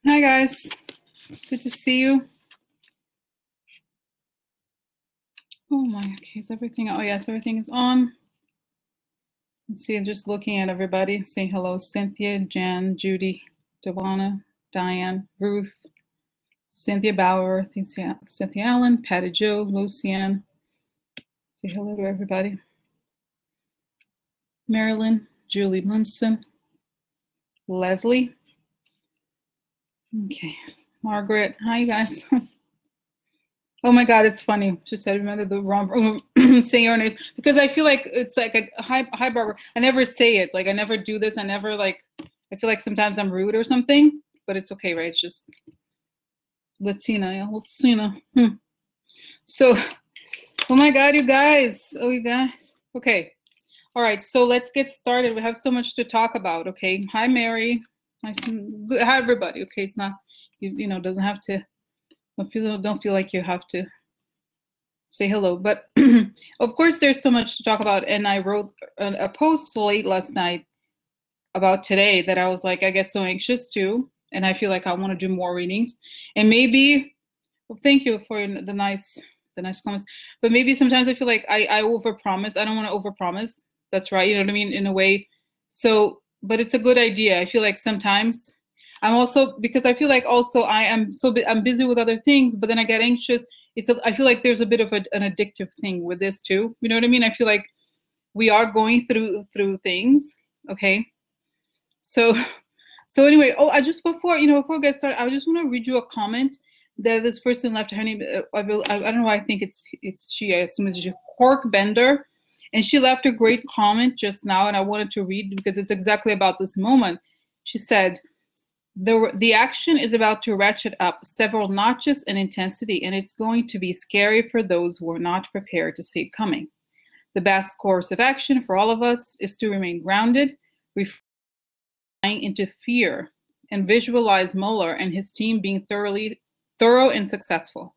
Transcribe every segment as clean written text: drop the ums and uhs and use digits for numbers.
Hi guys, good to see you. Oh my, okay, is everything, oh yes, everything is on. Let's see, I'm just looking at everybody, saying hello, Cynthia, Jan, Judy, Devana, Diane, Ruth, Cynthia Bauer, Cynthia Allen, Patty Jo, Lucianne. Say hello to everybody. Marilyn, Julie Munson, Leslie. Okay, Margaret, hi guys. Oh my God, it's funny. She said, remember the wrong saying your names because I feel like it's like a hi Barbara. I never say it. Like I never do this. I never like. I feel like sometimes I'm rude or something, but it's okay, right? It's just Latina, yeah, Latina. So, oh my God, you guys. Oh, you guys. Okay. All right. So let's get started. We have so much to talk about. Okay. Hi, Mary. Nice. Hi, everybody. Okay. It's not. You know, doesn't have to. Don't feel like you have to say hello, but of course there's so much to talk about, and I wrote a post late last night about today that I was like, I get so anxious too, and I feel like I want to do more readings, and maybe, well, thank you for the nice comments, but maybe sometimes I feel like I overpromise. I don't want to overpromise. That's right, you know what I mean, in a way. So, but it's a good idea. I feel like sometimes I'm also, because I feel like also I'm busy with other things, but then I get anxious. I feel like there's a bit of an addictive thing with this too. You know what I mean? I feel like we are going through things. Okay. So anyway, oh, I just before we get started, I just want to read you a comment that this person left. Her name, I don't know why I think it's she. I assume it's Cork Bender, and she left a great comment just now, and I wanted to read because it's exactly about this moment. She said, the action is about to ratchet up several notches in intensity, and it's going to be scary for those who are not prepared to see it coming. The best course of action for all of us is to remain grounded, refine into fear, and visualize Mueller and his team being thorough and successful.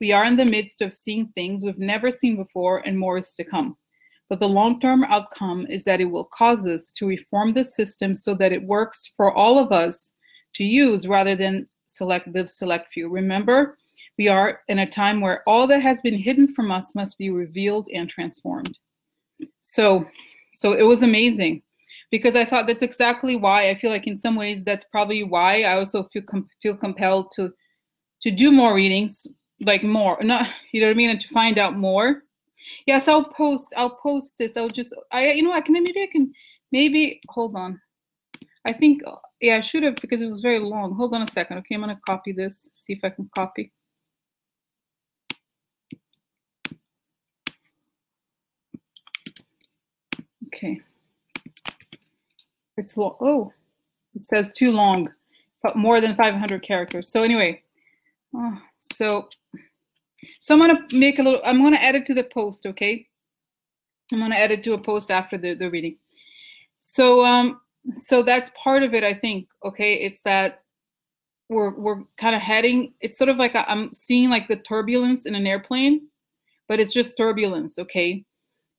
We are in the midst of seeing things we've never seen before, and more is to come. But the long-term outcome is that it will cause us to reform the system so that it works for all of us to use rather than select few. Remember, we are in a time where all that has been hidden from us must be revealed and transformed. So it was amazing because I thought that's exactly why I feel like in some ways that's probably why I also feel compelled to do more readings, like more, not, you know what I mean, and to find out more. Yes, I'll post this. I can maybe hold on. I think, yeah, I should have because it was very long. Hold on a second. Okay, I'm going to copy this, see if I can copy. Okay. It's long. Oh, it says too long, but more than 500 characters. So anyway, so I'm going to make I'm going to add it to the post, okay? I'm going to add it to a post after the reading. So that's part of it, I think, okay? It's that we're kind of heading, it's sort of like I'm seeing like the turbulence in an airplane, but it's just turbulence, okay?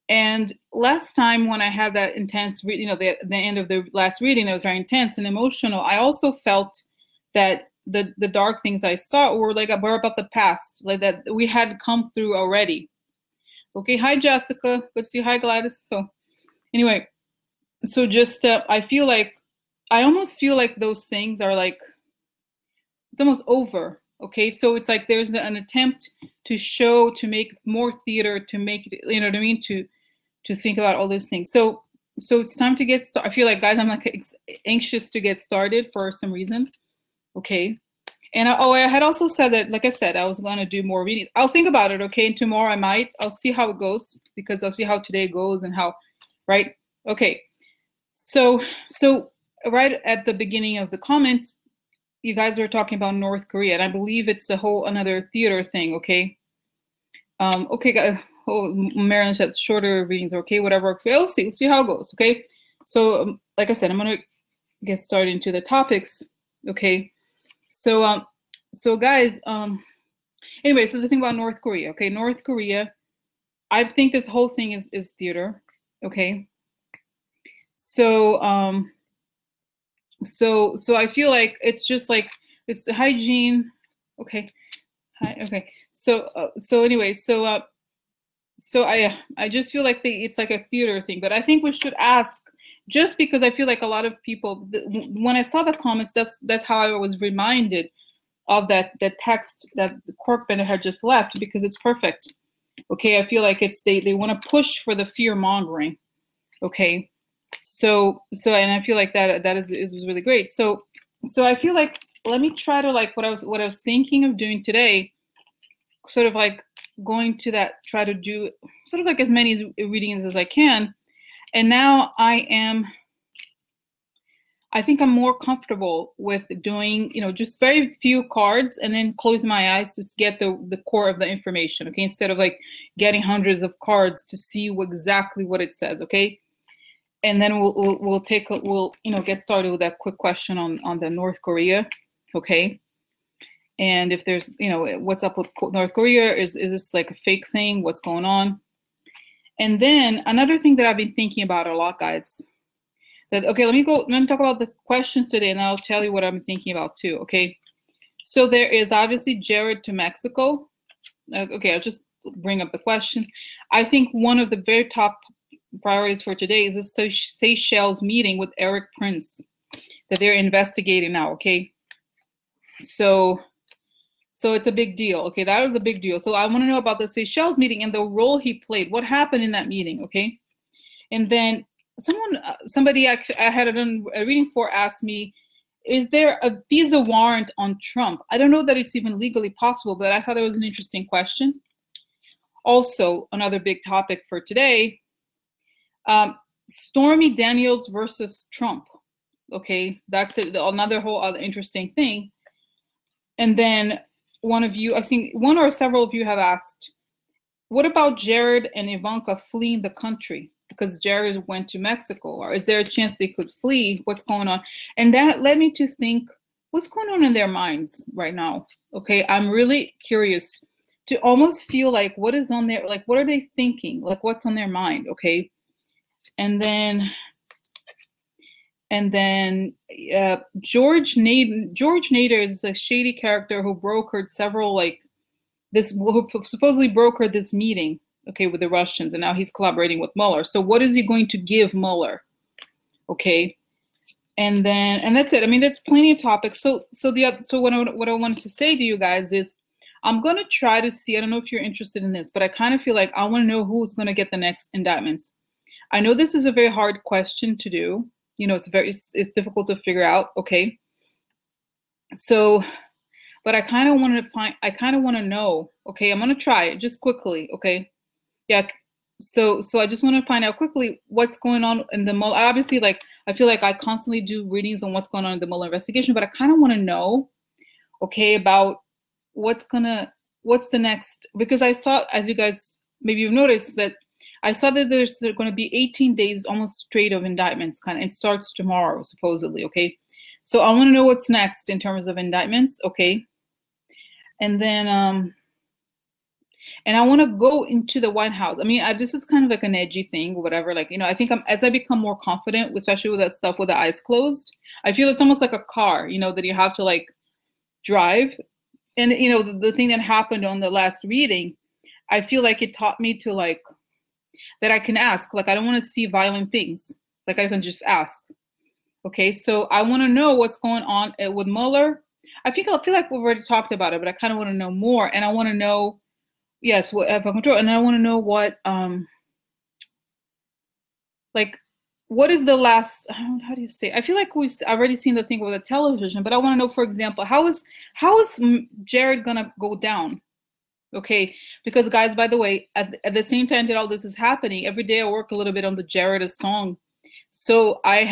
And last time when I had that intense, the end of the last reading that was very intense and emotional, I also felt that the dark things I saw were about the past, like that we had come through already. Okay, hi Jessica, good to see you. Hi Gladys. So anyway, so just I almost feel like those things are like, it's almost over. Okay, so it's like there's an attempt to make more theater, to make it, you know what I mean, to think about all those things. So it's time to get started. I feel like, guys, I'm like anxious to get started for some reason. Okay, and I had also said that, like I said, I was going to do more reading. I'll think about it. Okay, and tomorrow I'll see how it goes, because I'll see how today goes and how, right? Okay, so right at the beginning of the comments, you guys were talking about North Korea, and I believe it's a whole another theater thing. Okay. Okay, guys. Oh, Marilyn said shorter readings. Okay, whatever works. We'll see how it goes. Okay. So, like I said, I'm gonna get started into the topics. Okay. So, guys. Anyway, so the thing about North Korea. Okay, North Korea. I think this whole thing is theater. Okay. So, so I feel like it's just like It's hygiene. Okay. Hi. Okay. So anyway, so I just feel like it's like a theater thing, but I think we should ask, just because I feel like a lot of people, when I saw the comments, that's how I was reminded of that text that Corkbender had just left, because it's perfect. Okay, I feel like it's they want to push for the fear mongering. Okay, so and I feel like that is really great. So I feel like, let me try to, like, what I was thinking of doing today, sort of like going to that, try to do sort of like as many readings as I can. And now I think I'm more comfortable with doing, just very few cards and then close my eyes to get the core of the information, okay? Instead of like getting hundreds of cards to see exactly what it says, okay? And then we'll get started with that quick question on the North Korea, okay? And if there's, what's up with North Korea? Is this like a fake thing? What's going on? And then another thing that I've been thinking about a lot, guys, okay, let me talk about the questions today, and I'll tell you what I'm thinking about too, okay? So there is obviously Jared to Mexico. Okay, I'll just bring up the questions. I think one of the very top priorities for today is the Seychelles meeting with ERIK Prince that they're investigating now, okay? So it's a big deal, okay? That was a big deal. So I want to know about the Seychelles meeting and the role he played. What happened in that meeting, okay? And then somebody I had done a reading for asked me, is there a visa warrant on Trump? I don't know that it's even legally possible, but I thought it was an interesting question. Also, another big topic for today, Stormy Daniels versus Trump. Okay, that's another whole other interesting thing. And then one of you, I think one or several of you have asked, what about Jared and Ivanka fleeing the country? Because Jared went to Mexico, or is there a chance they could flee? What's going on? And that led me to think, what's going on in their minds right now? Okay, I'm really curious to almost feel like what is on their, like, what are they thinking? Like, what's on their mind? Okay, and then George Nader is a shady character who brokered several, like, who supposedly brokered this meeting, okay, with the Russians, and now he's collaborating with Mueller. So what is he going to give Mueller? Okay, and that's it. I mean, there's plenty of topics. So what I wanted to say to you guys is, I'm going to try to see, I don't know if you're interested in this, but I kind of feel like I want to know who's going to get the next indictments. I know this is a very hard question to do. It's difficult to figure out, okay? So, but I kind of want to know, okay? I'm going to try it just quickly, okay? Yeah, so I just want to find out quickly what's going on in the Mueller. Obviously, like, I feel like I constantly do readings on what's going on in the Mueller investigation, but I kind of want to know, okay, about what's the next, because I saw, as you guys, maybe you've noticed, that I saw that there's going to be 18 days almost straight of indictments, kind of, it starts tomorrow, supposedly, okay? So I want to know what's next in terms of indictments, okay? And then, and I want to go into the White House. I mean, this is kind of like an edgy thing or whatever. Like, I think as I become more confident, especially with that stuff with the eyes closed, I feel it's almost like a car, that you have to, like, drive. And, the thing that happened on the last reading, I feel like it taught me to, like, that I can ask. Like, I don't want to see violent things. Like, I can just ask. Okay, so I want to know what's going on with Mueller. I feel like we've already talked about it, but I kind of want to know more. And I want to know, yes, what have control. And I want to know what, like, what is the last, how do you say? I feel like we've already seen the thing with the television, but I want to know, for example, how is Jared gonna go down? Okay, because guys, by the way, at the same time that all this is happening, every day I work a little bit on the Jareda song. So I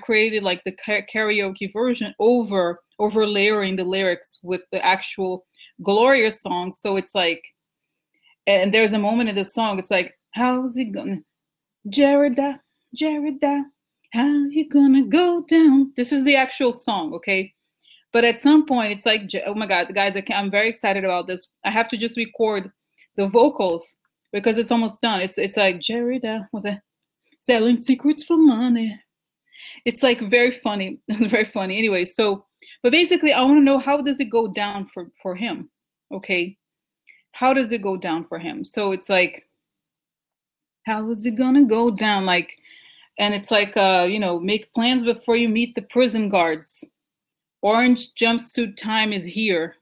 created, like, the karaoke version over layering the lyrics with the actual Gloria song. So it's like, and there's a moment in the song, it's like, how's it gonna, Jareda, how you gonna go down? This is the actual song, okay? But at some point, it's like, oh my God, guys, I'm very excited about this. I have to just record the vocals because it's almost done. It's like, Jareda, what's that? Selling secrets for money. It's like very funny. It's very funny. Anyway, so But basically, I want to know, how does it go down for him? Okay, how does it go down for him? So it's like, how is it gonna go down? Like, and it's like, you know, make plans before you meet the prison guards. Orange jumpsuit time is here.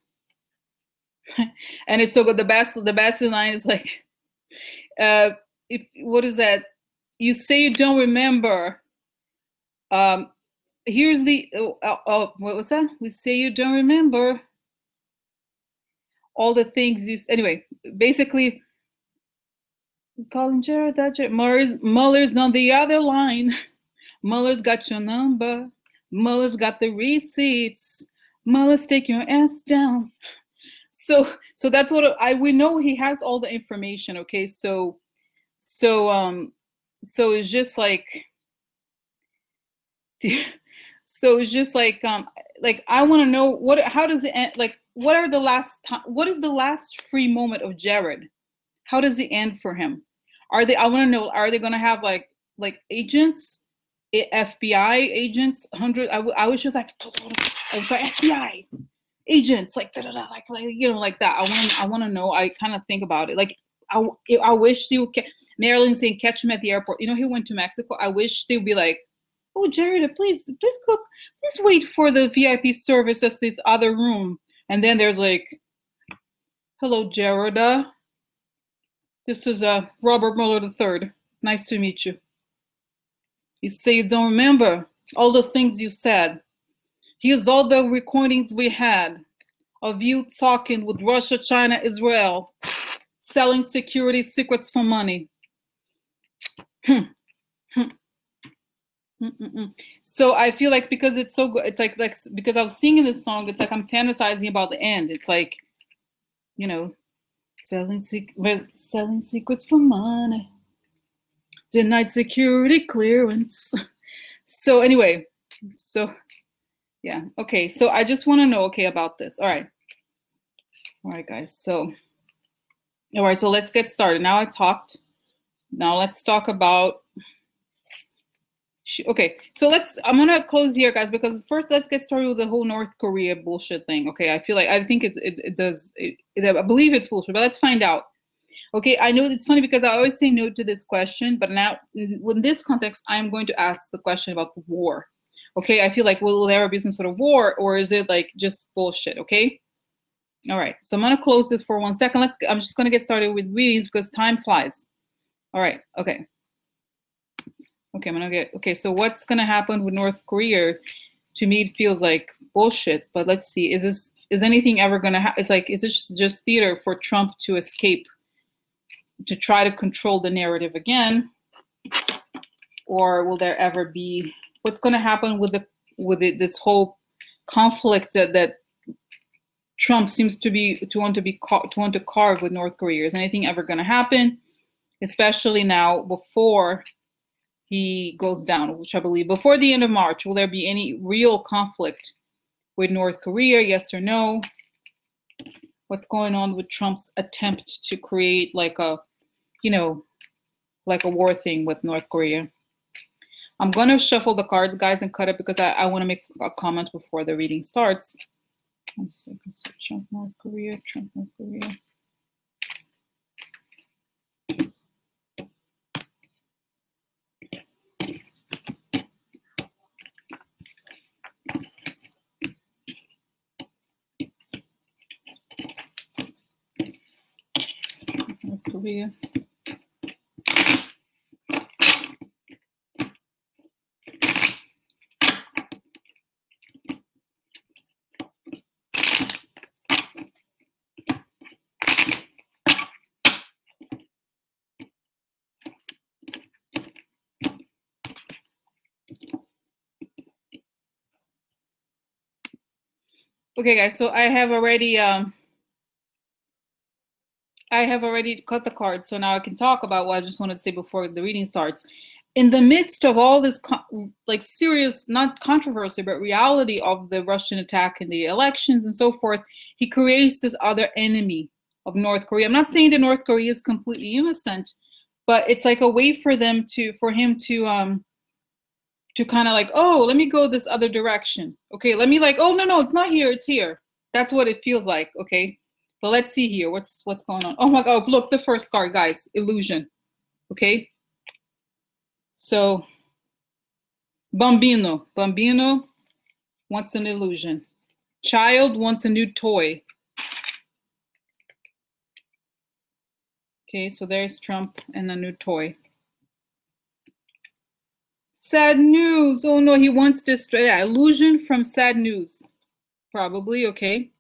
And it's so good. The best line is like, what is that? You say you don't remember. Here's the what was that? We say you don't remember all the things you. Anyway, basically, calling Jareda. Mueller's on the other line. Mueller's got your number. Mueller's got the receipts. Mueller's take your ass down. So that's what we know. He has all the information. Okay, so it's just like, so it's just like I want to know how does it end? Like, what is the last free moment of Jared? How does it end for him? I want to know, are they going to have like agents, FBI agents, 100? I was just like, I was like, FBI agents, like you know, like that. I want to know. I kind of think about it. Like, I wish they would. Marilyn saying, catch him at the airport. You know, he went to Mexico. I wish they would be like, oh, Jareda, please go, please wait for the VIP service as this other room. And then there's like, hello, Jareda. This is Robert Mueller III. Nice to meet you. You say you don't remember all the things you said. Here's all the recordings we had of you talking with Russia, China, Israel, selling security secrets for money. So I feel like, because it's so good, it's like because I was singing this song, it's like I'm fantasizing about the end. It's like, you know, selling secrets for money, denied security clearance. So anyway, so yeah, okay. So I just want to know, okay, about this. All right, guys. So all right, so let's get started. Now I talked. Now let's talk about. Okay, so I'm gonna close here, guys, because first let's get started with the whole North Korea bullshit thing. Okay, I think I believe it's bullshit, but let's find out. Okay, I know it's funny because I always say no to this question, but now in this context, I'm going to ask the question about the war. Okay, I feel like, will there ever be some sort of war, or is it like just bullshit? Okay, all right, so I'm gonna close this for 1 second. I'm just gonna get started with readings because time flies. All right, okay. Okay, so what's gonna happen with North Korea? To me, it feels like bullshit, but let's see. Is anything ever gonna happen? It's like, is this just theater for Trump to escape, to try to control the narrative again? Or will there ever be, what's gonna happen with this whole conflict that Trump seems to want to carve with North Korea? Is anything ever gonna happen? Especially now, before he goes down, which I believe before the end of March. Will there be any real conflict with North Korea? Yes or no? What's going on with Trump's attempt to create like a, you know, like a war thing with North Korea? I'm gonna shuffle the cards, guys, and cut it because I want to make a comment before the reading starts. Let's see, Trump, North Korea, Trump, North Korea. North Korea. Okay, guys, so I have already cut the cards, so now I can talk about what I just wanted to say before the reading starts. In the midst of all this like serious, not controversy, but reality of the Russian attack in the elections and so forth, he creates this other enemy of North Korea. I'm not saying that North Korea is completely innocent, but it's like a way for him to to kind of like, oh, let me go this other direction. Okay, let me like, oh no, it's not here, it's here. That's what it feels like. Okay, but let's see here. What's going on? Oh my God, look, the first card, guys, illusion. Okay, so bambino wants an illusion. Child wants a new toy. Okay, so there's Trump and a new toy. Sad news. Oh no, he wants this. Yeah, illusion from sad news. Probably, okay.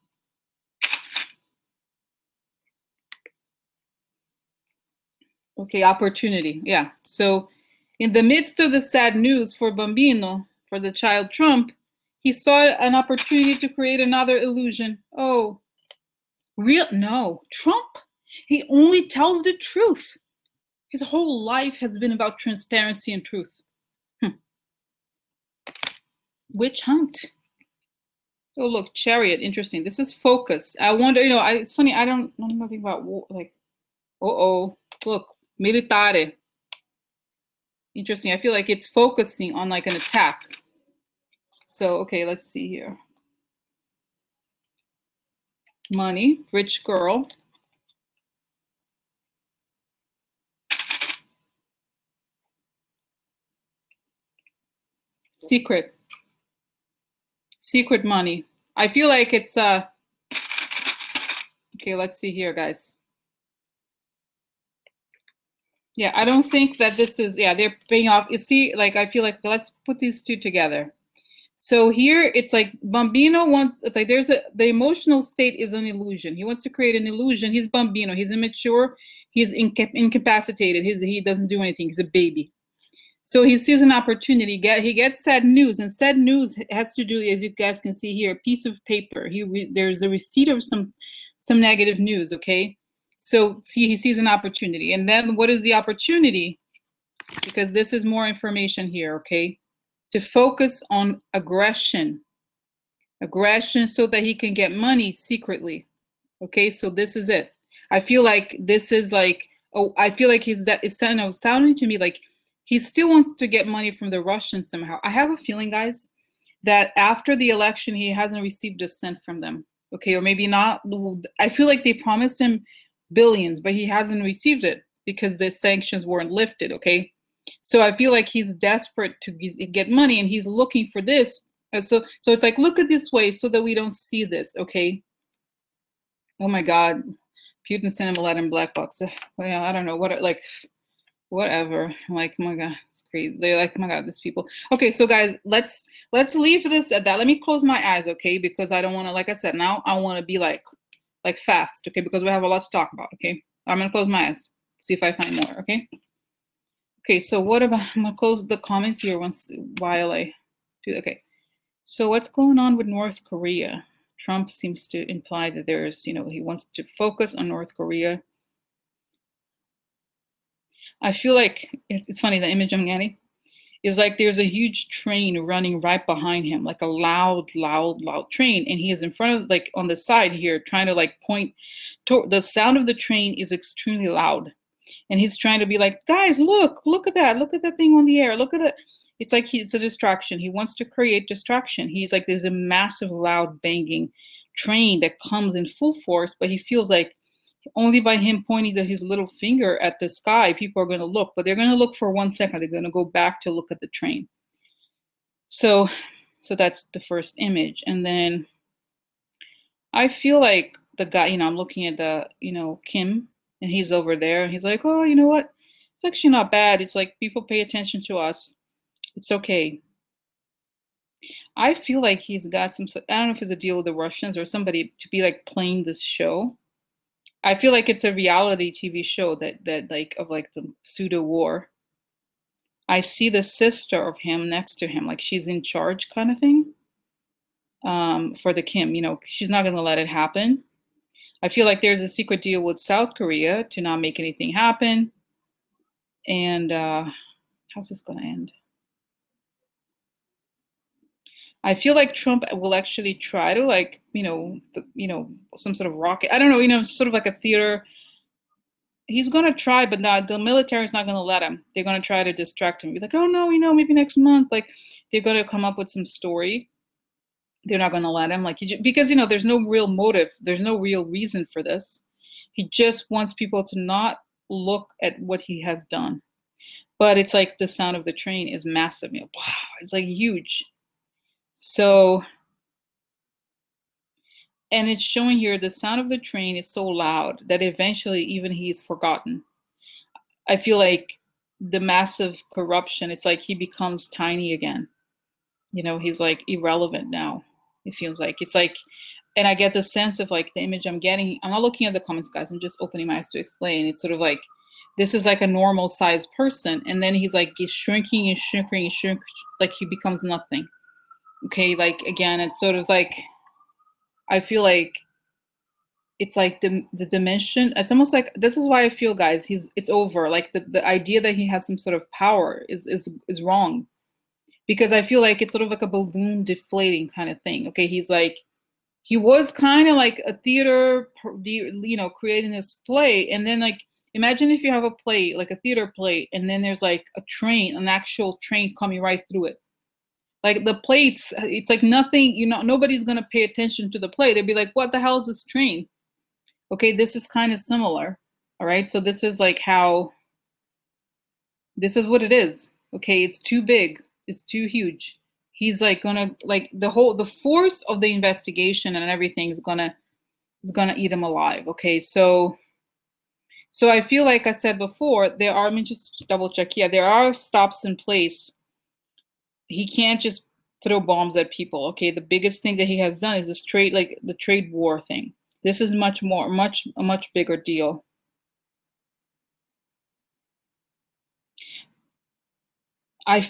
Okay, opportunity. Yeah. So in the midst of the sad news for Bambino, for the child Trump, he saw an opportunity to create another illusion. Oh, real? No, Trump, he only tells the truth. His whole life has been about transparency and truth. Witch hunt. Oh, look, chariot. Interesting. This is focus. I wonder, it's funny. I don't know nothing about like, look, militare. Interesting. I feel like it's focusing on like an attack. So, okay, let's see here. Money, rich girl. Secret money. I feel like it's okay, let's see here, guys. Yeah, I don't think that this is, yeah, they're paying off. You see, like, I feel like, let's put these two together. So here it's like Bambino wants, it's like the emotional state is an illusion. He wants to create an illusion. He's Bambino, he's immature, he's incapacitated, he doesn't do anything, he's a baby. So he sees an opportunity, he gets sad news, and sad news has to do, as you guys can see here, a piece of paper. There's a receipt of some negative news, okay? So he sees an opportunity. And then what is the opportunity? Because this is more information here, okay? To focus on aggression so that he can get money secretly. Okay, so this is it. I feel like this is like, I feel like it's sounding to me like he still wants to get money from the Russians somehow. I have a feeling, guys, that after the election, he hasn't received a cent from them. Okay, or maybe not. I feel like they promised him billions, but he hasn't received it because the sanctions weren't lifted, okay? So I feel like he's desperate to get money, and he's looking for this. So it's like, look at this way so that we don't see this, okay? Oh my God, Putin sent him a letter in black box. Well, I don't know what, like, whatever. Like, oh my God, it's crazy. They're like, oh my God, these people. Okay, so guys, let's leave this at that. Let me close my eyes, okay? Because I don't want to, like I said, now I want to be like fast, okay? Because we have a lot to talk about, okay? I'm gonna close my eyes, see if I find more, okay? Okay, so what about, I'm gonna close the comments here while I do, okay. So what's going on with North Korea? Trump seems to imply that there's, he wants to focus on North Korea. I feel like, it's funny, the image I'm getting is like there's a huge train running right behind him, like a loud train. And he is in front of, like on the side here, trying to like point to, the sound of the train is extremely loud. And he's trying to be like, guys, look at that thing on the air. Look at it. It's like it's a distraction. He wants to create distraction. He's like, there's a massive, loud, banging train that comes in full force, but he feels like only by him pointing his little finger at the sky, people are going to look, but they're going to look for 1 second. They're going to go back to look at the train. So that's the first image. And then I feel like the guy, I'm looking at the, Kim, and he's over there, and he's like, oh, you know what? It's actually not bad. It's like people pay attention to us. It's okay. I feel like he's got some, I don't know if it's a deal with the Russians or somebody to be like playing this show. I feel like it's a reality TV show that like of like the pseudo war. I see the sister of him next to him, like she's in charge kind of thing. For the Kim, she's not going to let it happen. I feel like there's a secret deal with South Korea to not make anything happen. And how's this going to end? I feel like Trump will actually try to like, some sort of rocket. I don't know, sort of like a theater he's going to try, but not, the military is not going to let him. They're going to try to distract him. Be like, oh no, maybe next month. Like, they're going to come up with some story. They're not going to let him, like, because there's no real motive. There's no real reason for this. He just wants people to not look at what he has done. But it's like the sound of the train is massive. Wow, it's like huge. So, and it's showing here the sound of the train is so loud that eventually even he's forgotten. I feel like the massive corruption, it's like he becomes tiny again. He's like irrelevant now. It feels like it's like, and I get the sense of like the image I'm getting. I'm not looking at the comments, guys. I'm just opening my eyes to explain. It's sort of like, this is like a normal sized person. And then he's like, he's shrinking and shrinking and shrinking, like he becomes nothing. Okay. Like, again, it's sort of like, I feel like it's like the dimension. It's almost like, this is why I feel, guys, it's over. Like the idea that he has some sort of power is wrong. Because I feel like it's sort of like a balloon deflating kind of thing. Okay, he's like, he was kind of like a theater, creating this play. And then like, imagine if you have a play, like a theater play, and then there's like a train, an actual train coming right through it. Like the place, it's like nothing, nobody's going to pay attention to the play. They'd be like, what the hell is this train? Okay, this is kind of similar. All right, so this is like this is what it is. Okay, it's too big. It's too huge. He's like gonna, like, the force of the investigation and everything is gonna eat him alive. Okay, so I feel like I said before, let me just double check. Yeah, there are stops in place. He can't just throw bombs at people. Okay, the biggest thing that he has done is this the trade war thing. This is a much bigger deal.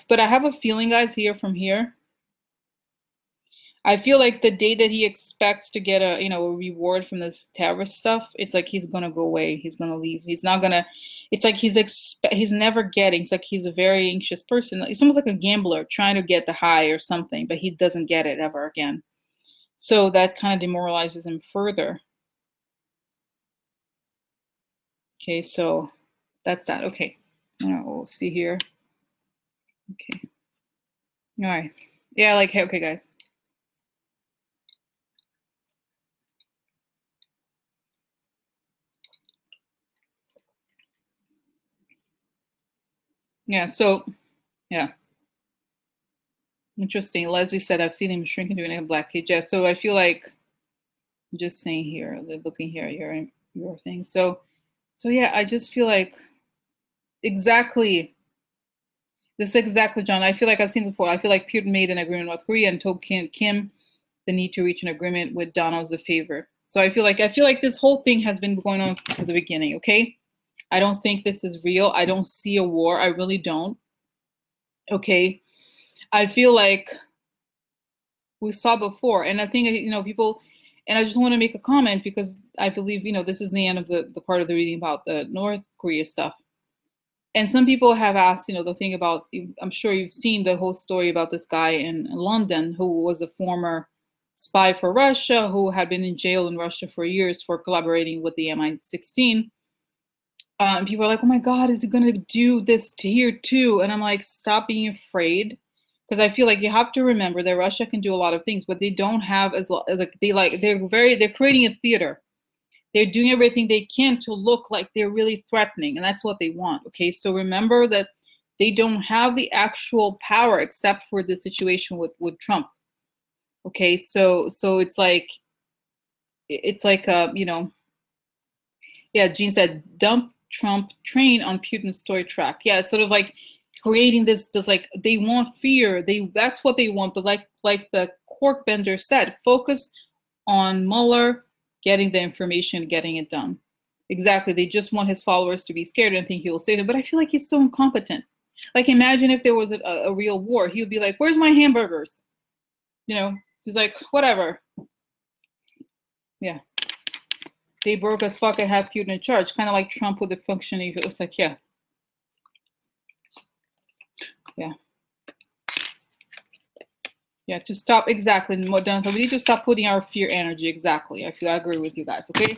But I have a feeling, guys, from here, I feel like the day that he expects to get a reward from this terrorist stuff, it's like he's gonna go away. He's gonna leave. He's not gonna. It's like he's never getting. It's like he's a very anxious person. It's almost like a gambler trying to get the high or something, but he doesn't get it ever again. So that kind of demoralizes him further. Okay, so that's that. Okay, we'll see here. Okay, all right. Yeah, like, okay, guys. Yeah, so, yeah. Interesting. Leslie said, I've seen him shrink into a black cage. Yeah, so I feel like, I'm just saying here, looking here at your thing. So yeah, I just feel like, exactly, this is exactly, John. I feel like I've seen this before. I feel like Putin made an agreement with Korea and told Kim the need to reach an agreement with Donald as a favor. So I feel like this whole thing has been going on from the beginning, okay? I don't think this is real. I don't see a war. I really don't. Okay. I feel like we saw before, and I think people, and I just want to make a comment because I believe this is the end of the part of the reading about the North Korea stuff. And some people have asked, the thing about, I'm sure you've seen the whole story about this guy in London who was a former spy for Russia, who had been in jail in Russia for years for collaborating with the MI16. People are like, oh my God, is he going to do this to here too? And I'm like, stop being afraid. Because I feel like you have to remember that Russia can do a lot of things, but they don't have they're creating a theater. They're doing everything they can to look like they're really threatening, and that's what they want. Okay, so remember that they don't have the actual power except for the situation with Trump. Okay, so it's like yeah, Jean said, dump Trump train on Putin's toy track. Yeah, it's sort of like creating this like, they want fear. That's what they want. But like the cork bender said, focus on Mueller getting the information, getting it done. Exactly. They just want his followers to be scared and think he will save them. But I feel like he's so incompetent. Like, imagine if there was a real war. He would be like, where's my hamburgers? He's like, whatever. Yeah. They broke as fuck and have Putin in charge. Kind of like Trump with the functioning. It was like, yeah. Yeah. Yeah, to stop, exactly. We need to stop putting our fear energy, exactly. I agree with you guys, okay?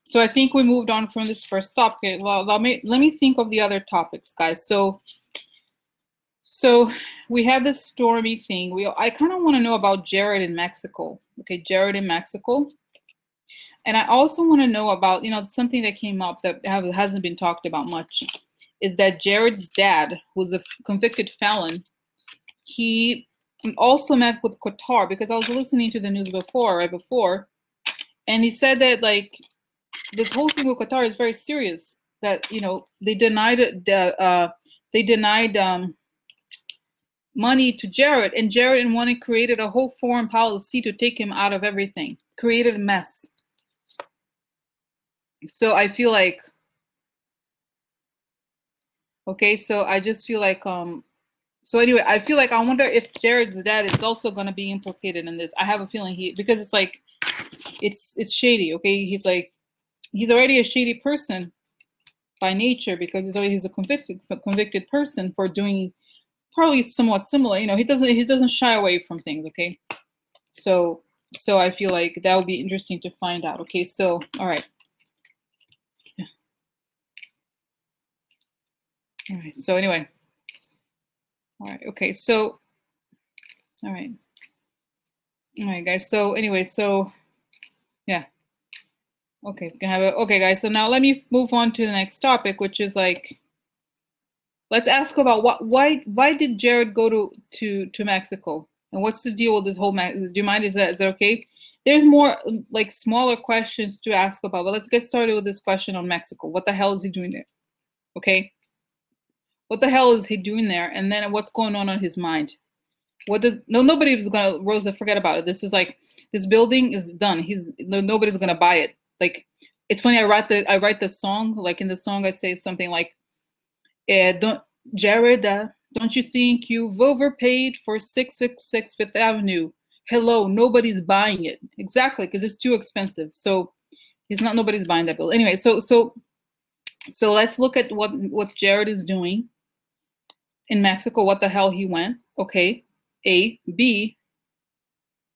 So I think we moved on from this first topic. Well, let me think of the other topics, guys. So we have this Stormy thing. I kind of want to know about Jared in Mexico. Okay, Jared in Mexico. And I also want to know about, something that came up that hasn't been talked about much, is that Jared's dad, who's a convicted felon, he also met with Qatar, because I was listening to the news right before, and he said that, like, this whole thing with Qatar is very serious. That they denied money to Jared, and Jared and one created a whole foreign policy to take him out of everything, created a mess. So I feel like, okay, so I just feel like so anyway, I feel like I wonder if Jared's dad is also going to be implicated in this. I have a feeling because it's like it's shady. Okay, he's already a shady person by nature, because he's a convicted person for doing probably somewhat similar. He doesn't shy away from things. Okay, so I feel like that would be interesting to find out. Okay, so all right. All right. So anyway. All right. Okay. So, all right. All right, guys. So anyway, so yeah. Okay. Okay, guys. So now let me move on to the next topic, which is like, let's ask about why did Jared go to Mexico, and what's the deal with this whole do you mind? Is that okay? There's more like smaller questions to ask about, but let's get started with this question on Mexico. What the hell is he doing there? Okay. What the hell is he doing there? And then what's going on his mind? Nobody was gonna, Rosa, forget about it. This is like, this building is done. Nobody's gonna buy it. Like, it's funny, I write the song, like in the song I say something like, Jareda, don't you think you've overpaid for 666 Fifth Avenue? Hello, nobody's buying it. Exactly, because it's too expensive. So nobody's buying that building. Anyway, so let's look at what Jared is doing in Mexico. What the hell he went? Okay. A. B.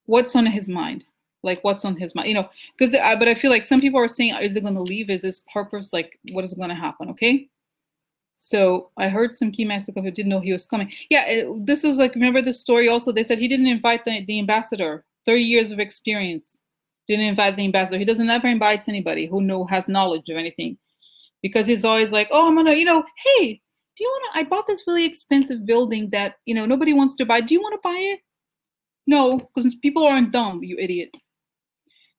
What's on his mind? Like, what's on his mind? Because but I feel like some people are saying, is it going to leave? Is this purpose? Like, what is going to happen? Okay. So I heard some key Mexico who didn't know he was coming. Yeah, this was like, remember the story also? They said he didn't invite the ambassador. 30 years of experience. Didn't invite the ambassador. He doesn't ever invites anybody who has knowledge of anything, because he's always like, oh, I'm gonna, hey, do you want to? I bought this really expensive building that nobody wants to buy. Do you want to buy it? No, because people aren't dumb, you idiot.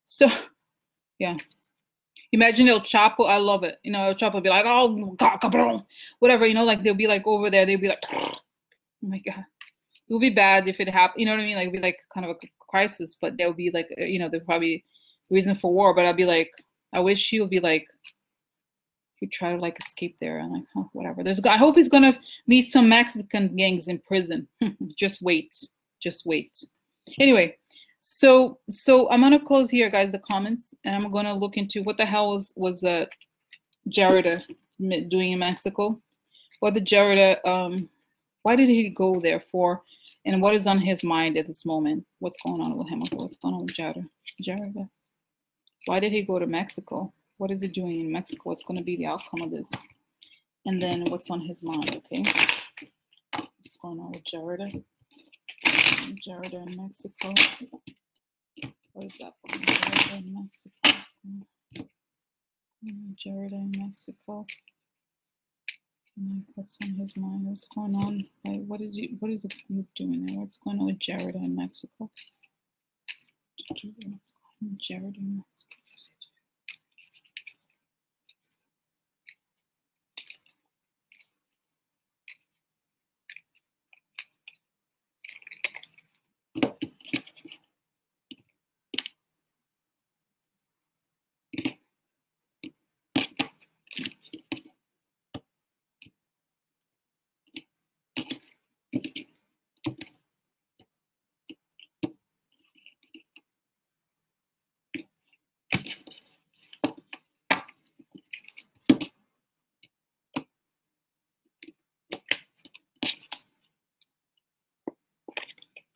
So, yeah. Imagine El Chapo. I love it. El Chapo will be like, oh, cabrón, whatever. Like they'll be like over there. They'll be like, oh my god, it would be bad if it happened. You know what I mean? Like, it'd be like kind of a crisis, but there would be like, there's probably reason for war. But I'd be like, I wish he would be like, he try to like escape there. And like, huh, whatever. I hope he's gonna meet some Mexican gangs in prison. Just wait. Anyway, so I'm gonna close here, guys, the comments, and I'm gonna look into what the hell was Jareda doing in Mexico. What did Jareda why did he go there for, and what is on his mind at this moment? What's going on with him? What's going on with Jareda? Why did he go to Mexico? What is he doing in Mexico? What's going to be the outcome of this? And then what's on his mind? Okay, what's going on with Jareda? Jareda in Mexico. What is that one? Jareda in Mexico. Jareda in Mexico. What's on his mind? What's going on? Like, what is the group doing there? What's going on with Jareda in Mexico? Jareda in Mexico.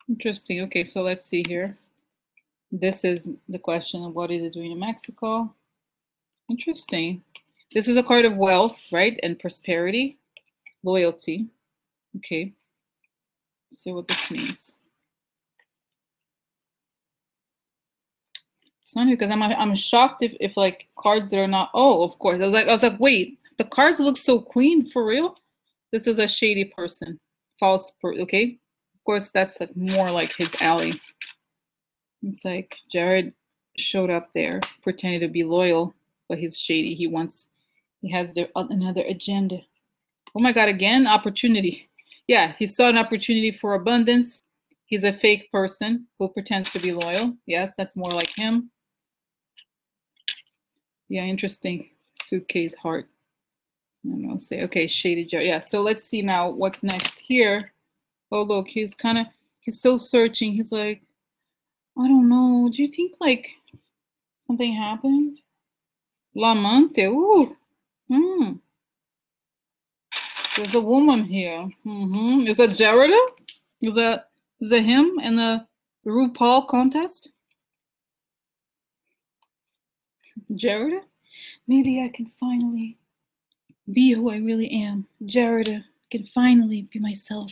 Interesting. Okay, so let's see here. This is the question of what is it doing in Mexico? Interesting. This is a card of wealth, right? And prosperity, loyalty. Okay. Let's see what this means. It's funny because I'm shocked if like cards that are not. Oh, of course. I was like, wait, the cards look so clean for real. This is a shady person, okay. Of course, that's like more like his alley. It's like Jared showed up there pretending to be loyal, but he's shady. He has another agenda. Oh my God, again, opportunity. Yeah, he saw an opportunity for abundance. He's a fake person who pretends to be loyal. Yes, that's more like him. Yeah, interesting. Suitcase heart. I don't know, say, okay, shady Jared. Yeah, so let's see now what's next here. Oh, look, he's so searching. He's like, I don't know. Do you think like something happened? La Monte. Ooh. There's a woman here. Is that Jareda? Is that him in the RuPaul contest? Jareda? Maybe I can finally be who I really am. Jareda can finally be myself.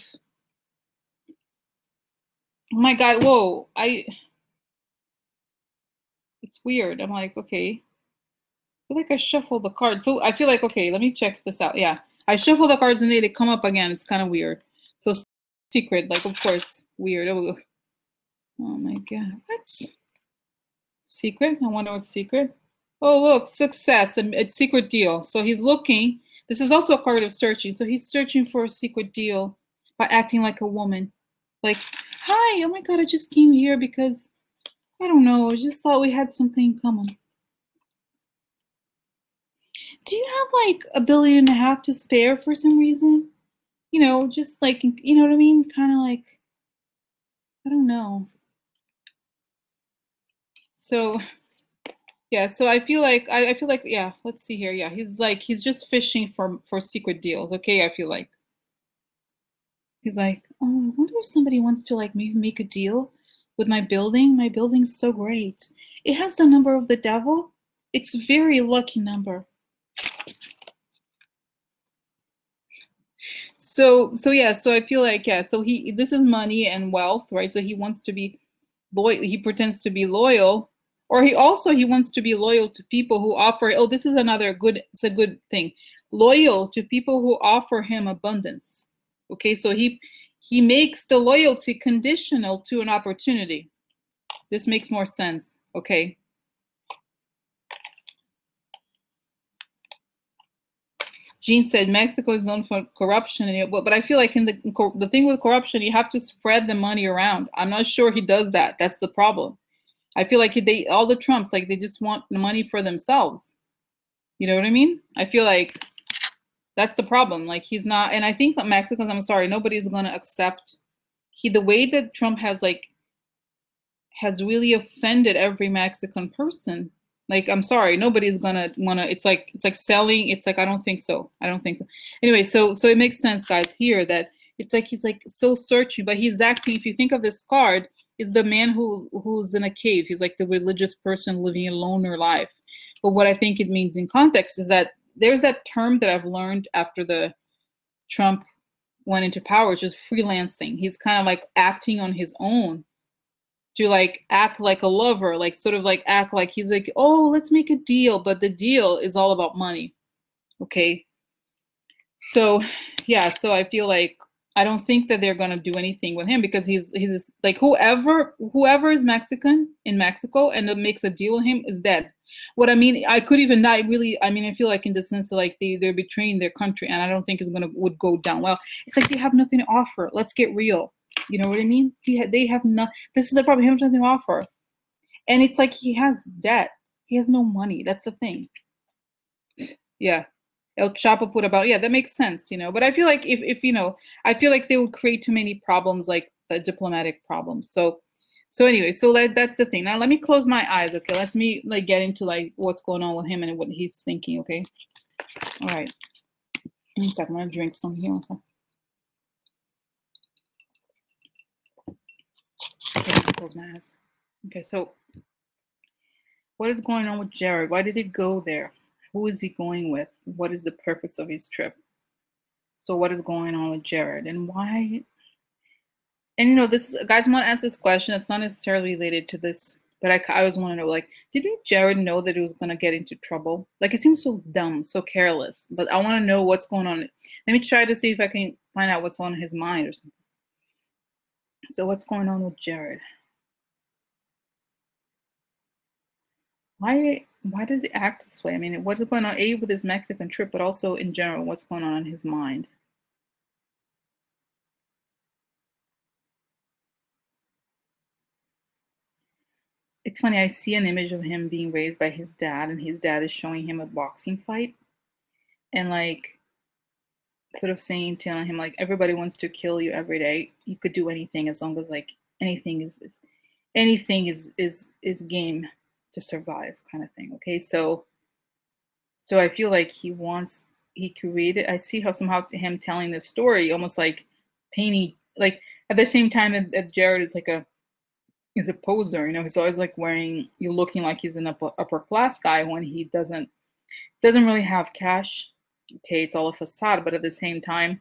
Oh my God, whoa. It's weird. I'm like, okay. I feel like I shuffled the cards. So I feel like, okay, let me check this out. Yeah. I shuffle the cards and they come up again. It's kind of weird. So secret, like, of course, weird. Oh my God. What? Secret? I wonder what's secret. Oh, look, success. It's secret deal. So he's looking. This is also a card of searching. So he's searching for a secret deal by acting like a woman. Like, hi, oh my God, I just came here because, I don't know, I just thought we had something in common. Do you have like $1.5 billion to spare for some reason? You know, just like, you know what I mean? Kind of like, I don't know. So, yeah, so I feel like, yeah, let's see here. Yeah, he's just fishing for secret deals. Okay, I feel like. He's like, oh, I wonder if somebody wants to like maybe make a deal with my building. My building's so great. It has the number of the devil. It's a very lucky number. So yeah, so I feel like, yeah, so this is money and wealth, right? So he wants to be loyal, he pretends to be loyal, or he wants to be loyal to people who offer, oh, this is another good, it's a good thing. Loyal to people who offer him abundance. Okay, so he makes the loyalty conditional to an opportunity. This makes more sense. Okay. Jean said Mexico is known for corruption, but I feel like in the thing with corruption, you have to spread the money around. I'm not sure he does that. That's the problem. I feel like all the Trumps, like they just want the money for themselves. You know what I mean? I feel like that's the problem. Like he's not, and I think that Mexicans, I'm sorry, nobody's gonna accept the way that Trump has really offended every Mexican person. Like, I'm sorry, nobody's gonna wanna. It's like selling. It's like, I don't think so. I don't think so. Anyway, so it makes sense, guys, here that it's like he's like so searching, but he's acting. If you think of this card, is the man who's in a cave. He's like the religious person living a loner life. But what I think it means in context is that there's that term that I've learned after the Trump went into power, which is freelancing. He's kind of like acting on his own to like act like a lover, like sort of like act like he's like, oh, let's make a deal, but the deal is all about money. Okay. So yeah, so I feel like I don't think that they're gonna do anything with him because he's like whoever is Mexican in Mexico and that makes a deal with him is dead. What I mean, I could even not really. I mean, I feel like in the sense of like they're betraying their country, and I don't think would go down well. It's like they have nothing to offer. Let's get real. You know what I mean? They have not. This is the problem. He has nothing to offer, and it's like he has debt. He has no money. That's the thing. Yeah. El Chapo put about, yeah, that makes sense, you know. But I feel like if you know, I feel like they would create too many problems, like the diplomatic problems. So anyway, so that's the thing. Now let me close my eyes, okay? Let's me like get into like what's going on with him and what he's thinking, okay? All right. One second, I'm gonna drink some here. Okay, close my eyes. Okay, so what is going on with Jared? Why did he go there? who is he going with? What is the purpose of his trip? So what is going on with Jared and why? And you know, this guys want to ask this question. It's not necessarily related to this, but I always want to know, like, didn't Jared know that he was gonna get into trouble? Like, it seems so dumb, so careless. But I want to know what's going on. Let me try to see if I can find out what's on his mind or something. So what's going on with Jared? Why does he act this way? I mean, what's going on, A, with his Mexican trip, but also in general, what's going on in his mind? It's funny, I see an image of him being raised by his dad, and his dad is showing him a boxing fight, and like sort of saying, telling him like everybody wants to kill you every day. You could do anything as long as like anything is anything is game to survive, kind of thing. Okay, so I feel like he created. I see how somehow him telling this story almost like painting, like at the same time that Jared is like is a poser. You know, he's always like wearing, you're looking like he's an upper class guy when he doesn't really have cash. Okay, it's all a facade, but at the same time,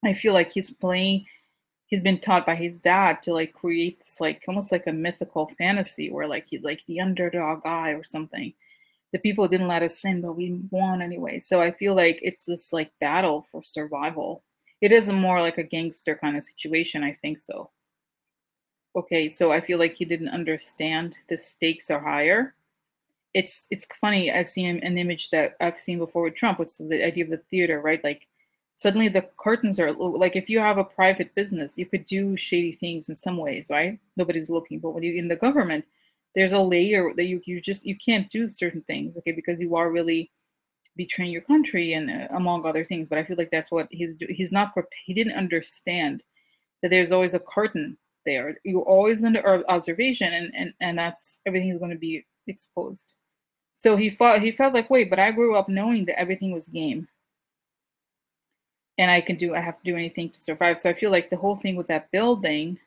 I feel like he's been taught by his dad to like create this like almost like a mythical fantasy where like he's like the underdog guy or something. The people didn't let us in, but we won anyway. So I feel like it's this like battle for survival. It is more like a gangster kind of situation, I think so. Okay, so I feel like he didn't understand the stakes are higher. It's funny. I've seen an image that I've seen before with Trump. What's the idea of the theater, right? Like suddenly the curtains are like if you have a private business, you could do shady things in some ways, right? Nobody's looking. But when you're in the government, there's a layer that you can't do certain things, okay, because you are really betraying your country and among other things. But I feel like that's what he's not he didn't understand that there's always a curtain there. You're always under observation, and that's everything is going to be exposed. So he felt like, wait, but I grew up knowing that everything was game and I have to do anything to survive. So I feel like the whole thing with that building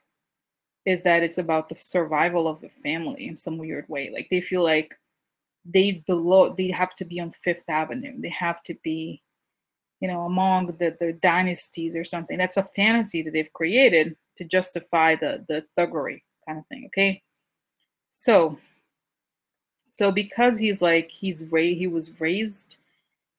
is that it's about the survival of the family in some weird way. Like they feel like they have to be on Fifth Avenue. They have to be, you know, among the dynasties or something. That's a fantasy that they've created to justify the thuggery kind of thing. Okay. So because he was raised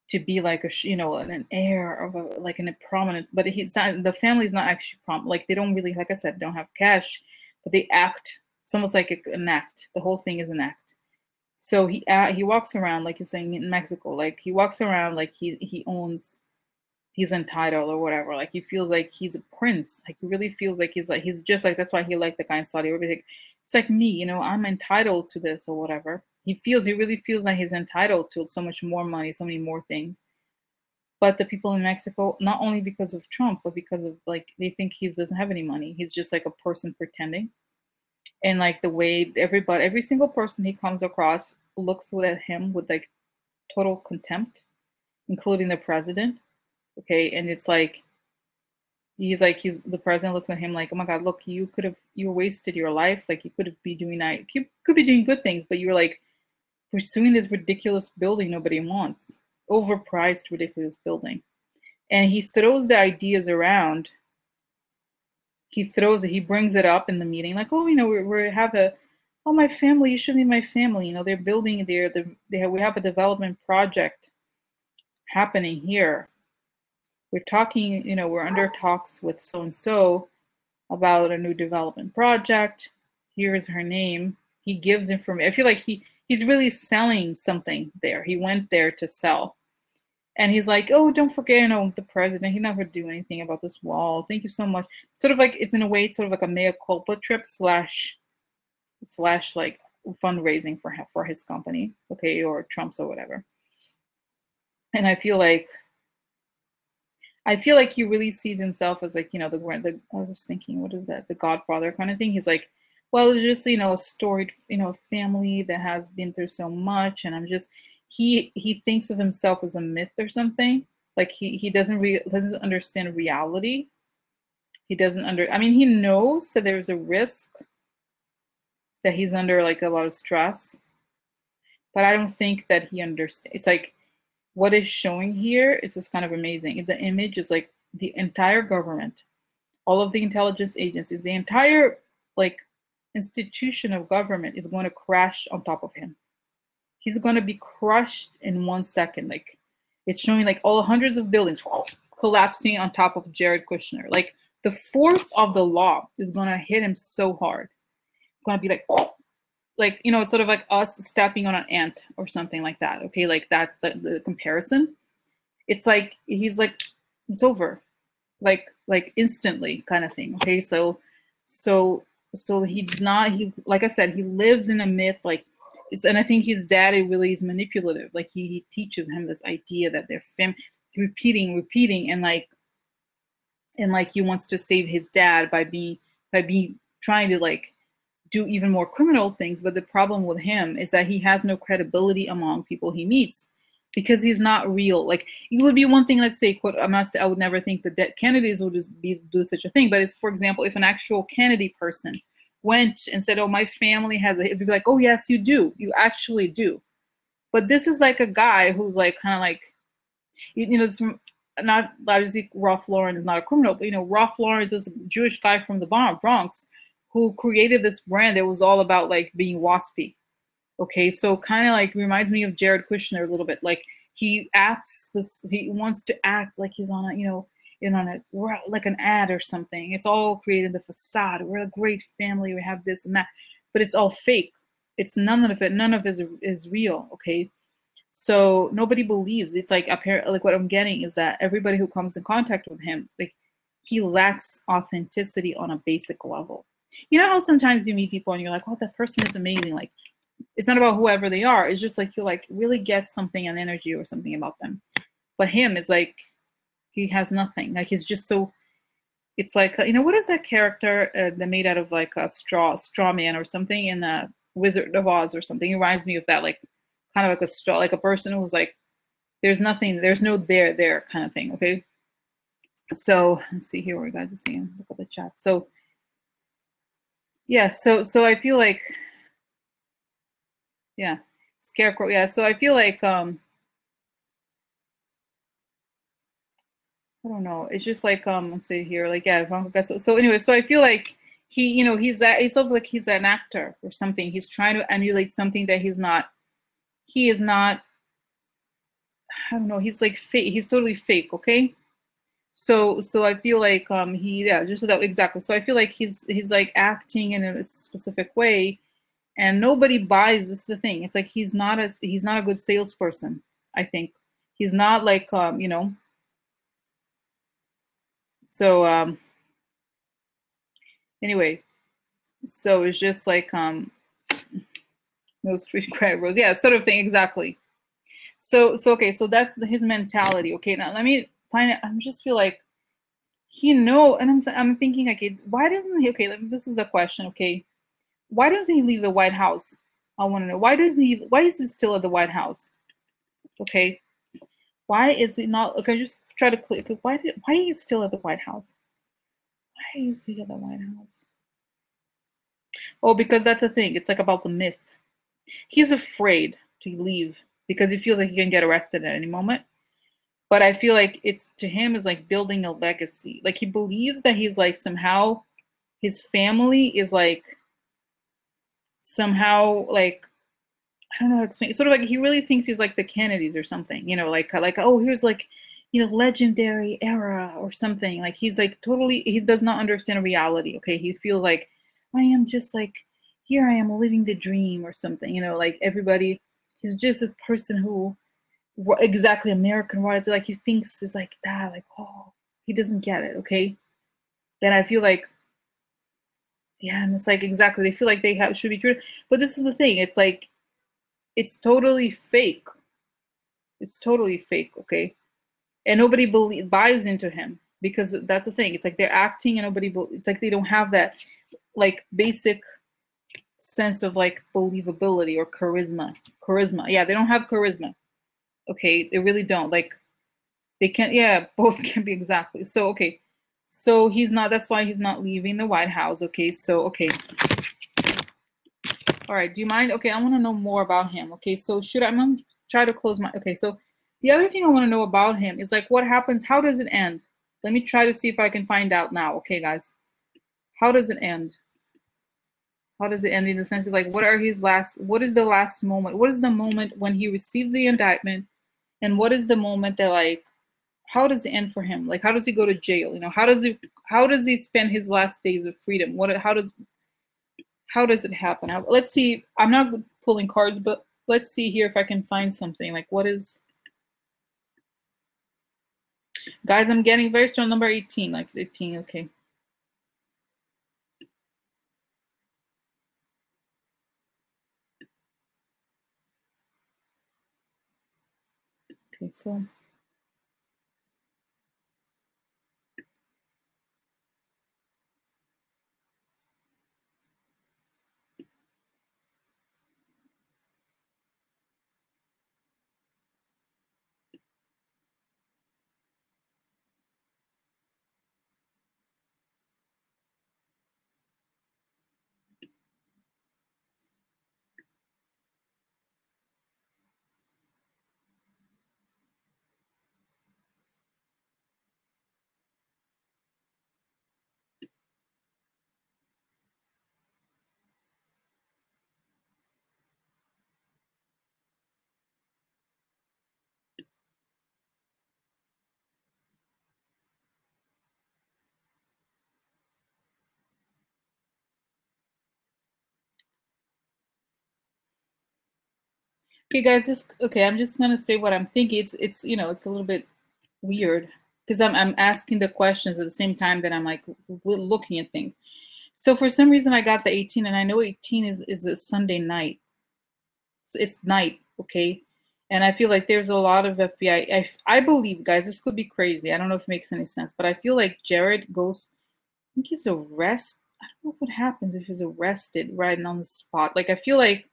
to be like you know, an heir of like in a prominent, but he's not, the family's not actually like they don't really, like I said, don't have cash, but they act. It's almost like an act. The whole thing is an act. So he walks around like you're saying in Mexico, like he walks around like he owns, he's entitled or whatever. Like he feels like he's a prince. Like he really feels like he's just like, that's why he liked the guy in Saudi Arabia. It's like me, you know, I'm entitled to this or whatever. He really feels like he's entitled to so much more money, so many more things. But the people in Mexico, not only because of Trump, but because of like they think he doesn't have any money. He's just like a person pretending. And like the way every single person he comes across looks at him with like total contempt, including the president. Okay, and it's like he's the president looks at him like, oh my god, look, you wasted your life. Like you could be doing that, you could be doing good things, but you're like pursuing this ridiculous building nobody wants, overpriced ridiculous building. And he throws the ideas around. He brings it up in the meeting like, oh, you know, we have a, oh, my family, you should be my family, you know, they're building there, we have a development project happening here. We're talking, you know, we're under talks with so and so about a new development project. Here's her name. He gives information. I feel like he's really selling something there. He went there to sell. And he's like, oh, don't forget, you know, the president, he never do anything about this wall. Thank you so much. Sort of like, it's in a way, sort of like a mea culpa trip slash like fundraising for his company, okay, or Trump's or whatever. And I feel like he really sees himself as like, you know, I was thinking, what is that? The Godfather kind of thing. He's like, well, it's just, you know, a storied, you know, family that has been through so much. And I'm just, he thinks of himself as a myth or something. Like he doesn't understand reality. He doesn't I mean, he knows that there's a risk, that he's under like a lot of stress, but I don't think that he understands. It's like what is showing here is just kind of amazing. The image is like the entire government, all of the intelligence agencies, the entire like institution of government is going to crash on top of him. He's going to be crushed in 1 second. Like it's showing like all hundreds of buildings collapsing on top of Jared Kushner. Like the force of the law is going to hit him so hard. It's going to be like, you know, it's sort of like us stepping on an ant or something like that. Okay, like that's the comparison. It's like he's like, it's over, like instantly kind of thing. Okay, so he's not, he, like I said, he lives in a myth, like it's, and I think his daddy really is manipulative. Like he teaches him this idea that they're repeating, and like he wants to save his dad by trying to like do even more criminal things. But the problem with him is that he has no credibility among people he meets because he's not real. Like it would be one thing, let's say, quote, I would never think that Kennedys would just do such a thing. But it's, for example, if an actual Kennedy person went and said, oh, my family has a, it'd be like, oh yes, you do, you actually do. But this is like a guy who's like kind of like, you know, it's not obviously Ralph Lauren is not a criminal, but you know, Ralph Lauren is this Jewish guy from the Bronx who created this brand that was all about like being waspy. Okay, so kind of like reminds me of Jared Kushner a little bit. Like he acts this, he wants to act like he's on a, you know, on a, like an ad or something. It's all created the facade. We're a great family. We have this and that, but it's all fake. It's none of it is real. Okay, so nobody believes. It's like apparently, like what I'm getting is that everybody who comes in contact with him, like he lacks authenticity on a basic level. You know how sometimes you meet people and you're like, oh, that person is amazing. Like it's not about whoever they are. It's just like you like really get something, an energy or something about them. But him is like, he has nothing. Like he's just so, it's like, you know, what is that character that made out of like a straw man or something in the Wizard of Oz or something? It reminds me of that, like kind of like a straw, like a person who's like, there's nothing, there's no there kind of thing. Okay. So let's see here where you guys are seeing, look at the chat. So yeah, so I feel like, yeah, scarecrow. Yeah, so I feel like I don't know. It's just like let's see here, like yeah, Ivanka. So anyway, so I feel like he, you know, he's sort of like he's an actor or something. He's trying to emulate something that he's not. He is not. I don't know. He's like fake. He's totally fake. Okay. So I feel like he, yeah, just that exactly. So I feel like he's like acting in a specific way, and nobody buys. This is the thing. It's like he's not a good salesperson. I think he's not like you know. So anyway, so it's just like no street cred rose, yeah, sort of thing, exactly. So okay, so that's his mentality. Okay, now let me find it. I just feel like he know, and I'm thinking, okay, why doesn't he? Okay, this is a question. Okay, why doesn't he leave the White House? I want to know why is he still at the White House? Okay, why is he not? Okay, just try to click. Why is he still at the White House? Why is he at the White House? Oh, because that's the thing. It's like about the myth. He's afraid to leave because he feels like he can get arrested at any moment. But I feel like it's, to him, is like building a legacy. Like he believes that he's like somehow his family is like somehow like, I don't know how to explain. It's sort of like he really thinks he's like the Kennedys or something, you know, like oh, here's like, you know, legendary era or something. Like he's like totally, he does not understand reality. Okay, he feels like I am just like, here I am living the dream or something, you know, like everybody. He's just a person who, exactly, American royalty, like he thinks is like that, like, oh, he doesn't get it. Okay, and I feel like, yeah, and it's like exactly, they feel like they should be true, but this is the thing. It's like it's totally fake. It's totally fake. Okay, and nobody buys into him because that's the thing. It's like they're acting and nobody. It's like they don't have that like basic sense of like believability or charisma. Yeah, they don't have charisma. Okay, they really don't. Like they can't. Yeah, both can be, exactly. So okay, so he's not. That's why he's not leaving the White House. Okay, so okay. All right, do you mind? Okay, I want to know more about him. Okay, so I'm gonna try to close my, okay, so the other thing I want to know about him is like what happens, how does it end? Let me try to see if I can find out now. Okay, guys, how does it end? How does it end in the sense of like what is the last moment? What is the moment when he received the indictment? And what is the moment that like how does it end for him? Like how does he go to jail? You know, how does he spend his last days of freedom? How does it happen? Let's see. I'm not pulling cards, but let's see here if I can find something. Like what is, guys, I'm getting very strong number 18, like 18, okay. Okay, so okay, guys, okay, I'm just gonna say what I'm thinking. It's you know, it's a little bit weird because I'm asking the questions at the same time that I'm like looking at things. So for some reason I got the 18, and I know 18 is a Sunday night. It's night, okay? And I feel like there's a lot of FBI. I believe, guys, this could be crazy. I don't know if it makes any sense, but I feel like Jared goes, I think he's arrested. I don't know what happens if he's arrested right on the spot. Like, I feel like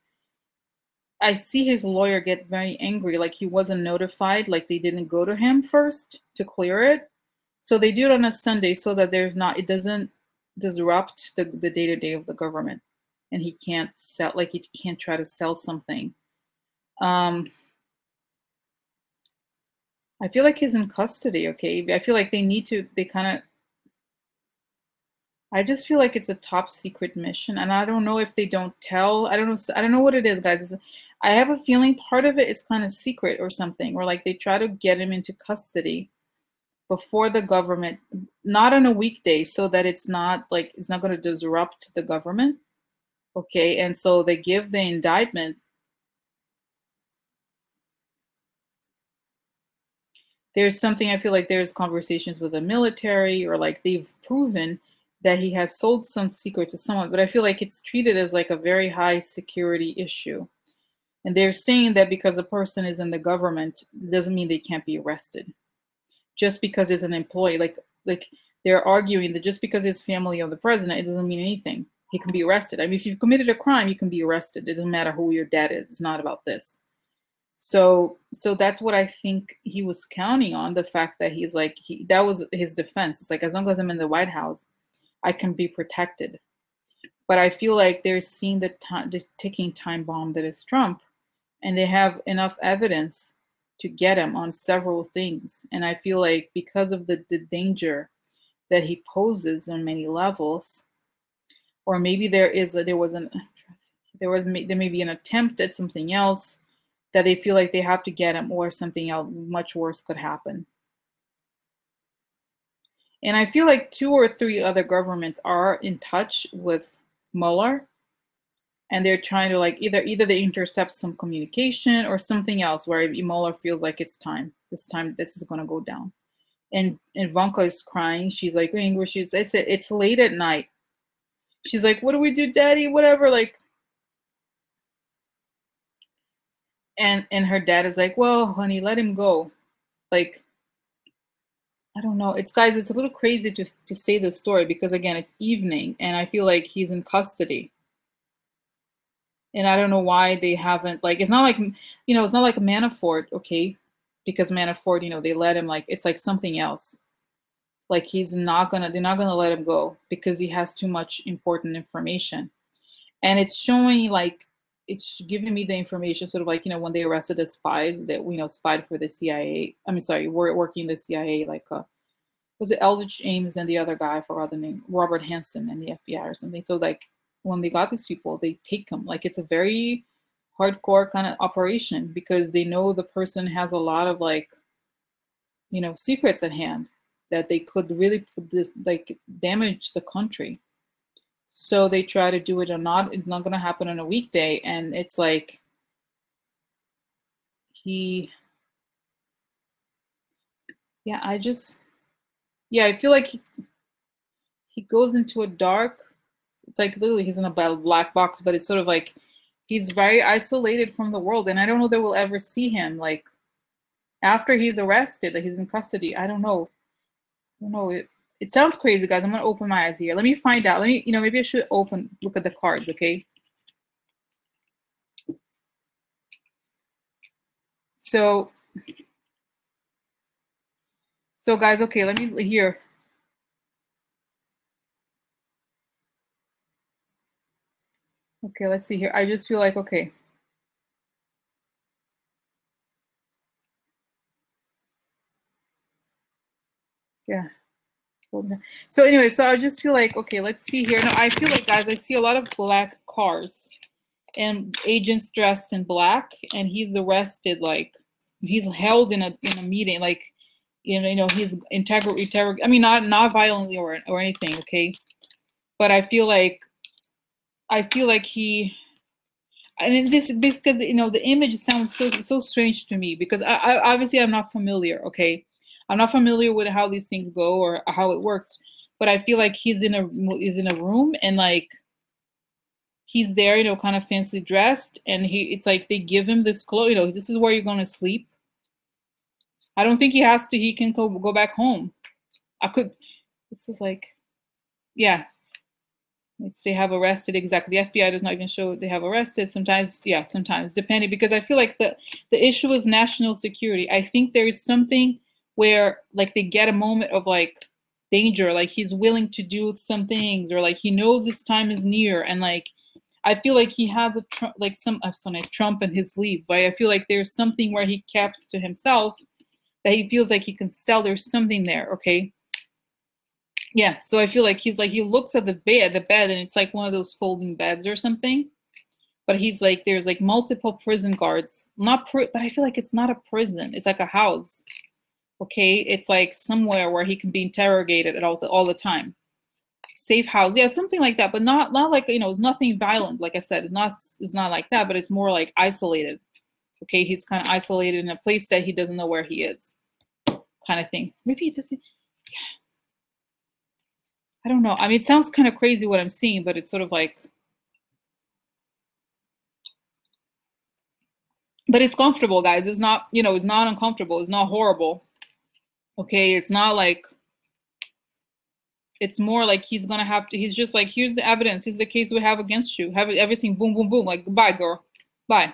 I see his lawyer get very angry, like he wasn't notified, like they didn't go to him first to clear it. So they do it on a Sunday so that it doesn't disrupt the day-to-day of the government. And he can't sell, like he can't try to sell something. Um, I feel like he's in custody, okay? I feel like they kind of, I just feel like it's a top secret mission, and I don't know if they don't tell. I don't know what it is, guys. I have a feeling part of it is kind of secret or something, or like they try to get him into custody before the government, not on a weekday, so that it's not going to disrupt the government, okay? And so they give the indictment. There's something, I feel like there's conversations with the military, or like they've proven that he has sold some secret to someone, but I feel like it's treated as like a very high security issue. And they're saying that because a person is in the government, it doesn't mean they can't be arrested. Just because he's an employee, like they're arguing that just because he's family of the president, it doesn't mean anything. He can be arrested. I mean, if you've committed a crime, you can be arrested. It doesn't matter who your dad is. It's not about this. So that's what I think he was counting on, the fact that he's like that was his defense. It's like, as long as I'm in the White House, I can be protected. But I feel like they're seeing the ticking time bomb that is Trump, and they have enough evidence to get him on several things. And I feel like because of the danger that he poses on many levels, or maybe there may be an attempt at something else that they feel like they have to get him, or something else much worse could happen. And I feel like 2 or 3 other governments are in touch with Mueller, and they're trying to like either they intercept some communication or something else where Mueller feels like it's time. This is going to go down. And Ivanka is crying. She's like angry. It's late at night. She's like, "What do we do, Daddy? Whatever." Like, and her dad is like, "Well, honey, let him go." Like, I don't know. It's a little crazy to say this story because again, it's evening and I feel like he's in custody. And I don't know why they haven't, like, it's not like, it's not like Manafort, okay? Because Manafort, they let him, like, it's like something else. Like they're not gonna let him go because he has too much important information. And it's showing like it's giving me the information, sort of like, when they arrested the spies that, spied for the CIA. I mean, sorry, were working the CIA, like, was it Eldridge Ames and the other guy, I forgot the name, Robert Hansen and the FBI or something. So like when they got these people, they take them. Like it's a very hardcore kind of operation because they know the person has a lot of like, secrets at hand that they could really put this, like damage the country. So they try to do it or not. It's not going to happen on a weekday. And it's like yeah, I feel like he goes into a dark, it's like literally he's in a black box, but it's sort of like he's very isolated from the world. And I don't know that we'll ever see him like after he's arrested, that he's in custody. I don't know. It sounds crazy, guys. I'm gonna open my eyes here. Let me find out. Let me, maybe I should look at the cards, okay? So guys, okay, let me here. Okay, let's see here. I just feel like, okay. Yeah. So anyway, so I just feel like, okay, let's see here. No, I feel like, guys, I see a lot of black cars and agents dressed in black, and he's arrested, like he's held in a meeting, like he's I mean, not violently or anything, okay? But I feel like he, and this because the image sounds so strange to me because I obviously I'm not familiar, okay? I'm not familiar with how these things go or how it works, but I feel like he's in a room and like he's there, kind of fancy dressed, and it's like they give him this clothes, this is where you're gonna sleep. I don't think he can go back home. This is like, yeah, they have arrested, exactly. The FBI does not even show they have arrested. Sometimes, yeah, sometimes depending, because I feel like the issue with national security, I think there is something where like they get a moment of like danger, like he's willing to do some things, or like he knows his time is near, and like I feel like he has a Trump in his sleeve, but I feel like there's something where he kept to himself that he feels like he can sell. There's something there, okay? Yeah, so I feel like he's like, he looks at the bed, and it's like one of those folding beds or something. But he's like, there's like multiple prison guards, but I feel like it's not a prison. It's like a house, okay? It's like somewhere where he can be interrogated at all the time. Safe house, yeah, something like that, but not like, it's nothing violent. Like I said, it's not like that, but it's more like isolated. Okay, he's kind of isolated in a place that he doesn't know where he is, kind of thing. Maybe he doesn't. I don't know. I mean, it sounds kind of crazy what I'm seeing, but it's sort of like, but it's comfortable, guys. It's not, it's not uncomfortable. It's not horrible. Okay, it's not like, it's more like he's gonna have to. He's just like, here's the evidence. Here's the case we have against you. Have everything. Boom, boom, boom. Like, goodbye, girl. Bye.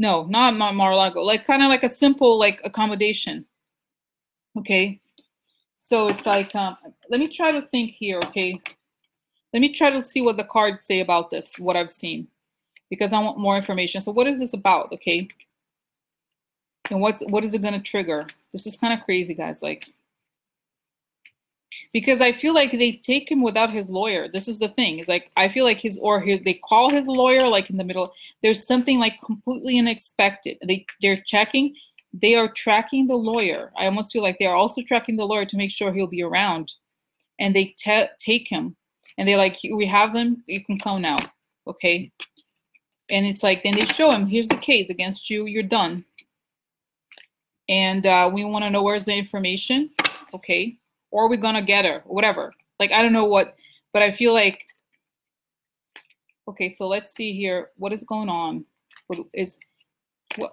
No, not Mar-a-Lago. Like kind of like a simple like accommodation. Okay. So it's like, let me try to think here. Okay. Let me try to see what the cards say about this, what I've seen, because I want more information. So what is this about? Okay. And what is it going to trigger? This is kind of crazy, guys. Like, because I feel like they take him without his lawyer. This is the thing. It's like, I feel like they call his lawyer like in the middle. There's something like completely unexpected. They are tracking the lawyer. I almost feel like they are also tracking the lawyer to make sure he'll be around. And they take him, and they're like, we have him, you can come now. Okay. And it's like, then they show him, here's the case against you, you're done. And we want to know where's the information. Okay. Or we're gonna get her, whatever. Like, I don't know what, but I feel like, okay, so let's see here. What is going on?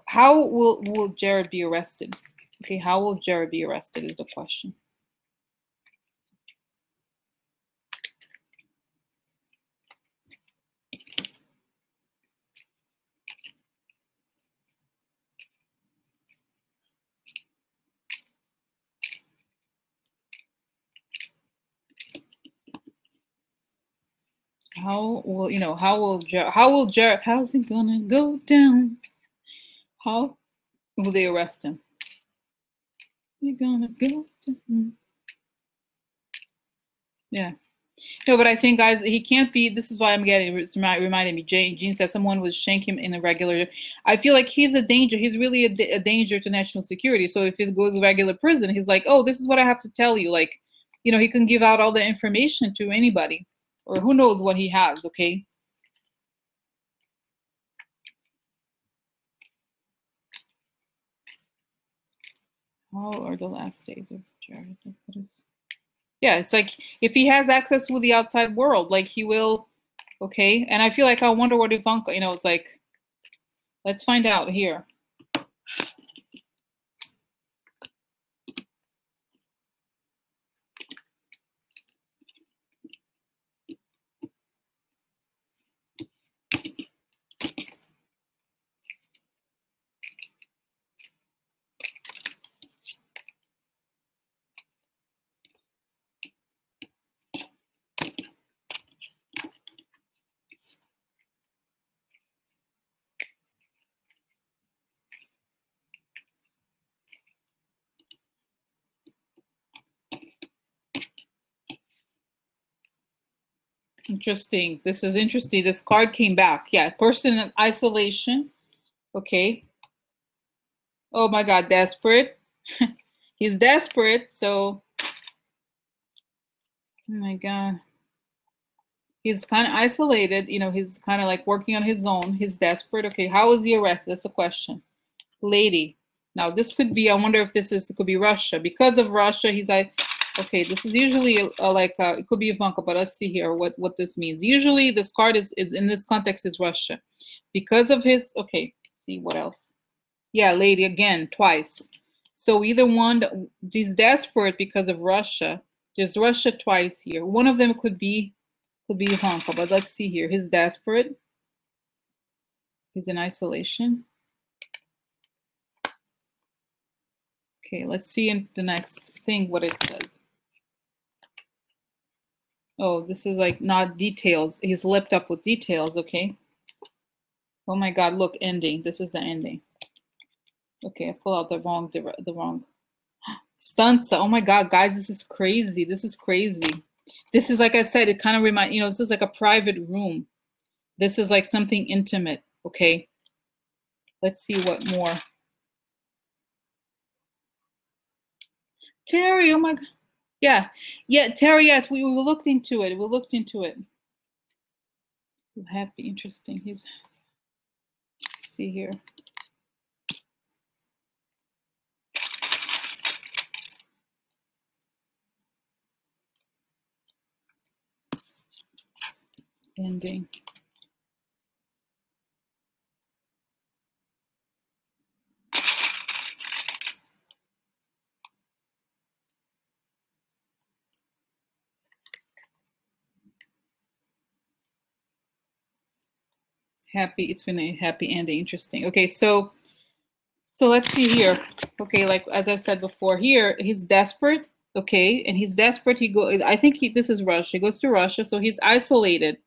How will Jared be arrested? Okay, how will Jared be arrested is the question. How will, you know, how's it gonna go down? How will they arrest him? You're gonna go down. Yeah. No, but I think, guys, he can't be. This is why I'm getting. It's reminding me. Jean said someone would shank him in a regular. I feel like he's a danger. He's really a danger to national security. So if he goes to regular prison, he's like, oh, this is what I have to tell you. Like, you know, he can give out all the information to anybody, or who knows what he has. Okay. How are the last days of Jareda? Yeah, it's like if he has access to the outside world, like he will. Okay, and I feel like I wonder what Ivanka, you know, it's like, let's find out here. Interesting. This is interesting. This card came back. Yeah, person in isolation. Okay. Oh my God, desperate. He's desperate. So, oh my God. He's kind of isolated. You know, he's kind of like working on his own. He's desperate. Okay, how was he arrested? That's a question. Lady. Now, this could be, I wonder if it could be Russia. Because of Russia, he's like, okay, this is usually it could be Ivanka, but let's see here what this means. Usually this card is in this context is Russia. Because of his, okay, see what else. Yeah, lady again, twice. So either one, he's desperate because of Russia. There's Russia twice here. One of them could be Ivanka, but let's see here. He's desperate. He's in isolation. Okay, let's see in the next thing what it says. Oh, this is like not details. He's lipped up with details, okay? Oh my God, look, ending. This is the ending. Okay, I pull out the wrong stanza. Oh my God, guys, this is crazy. This is crazy. This is, like I said, it kind of reminds, you know, this is like a private room. This is like something intimate, okay? Let's see what more. Terry, oh my God. Yeah, Terry, yes, we looked into it. We looked into it. Happy, interesting. Let's see here. Ending. Happy, it's been a happy ending. Interesting. Okay, so let's see here. Okay, like as I said before, here he's desperate. Okay, and he's desperate. I think this is Russia. He goes to Russia, so he's isolated.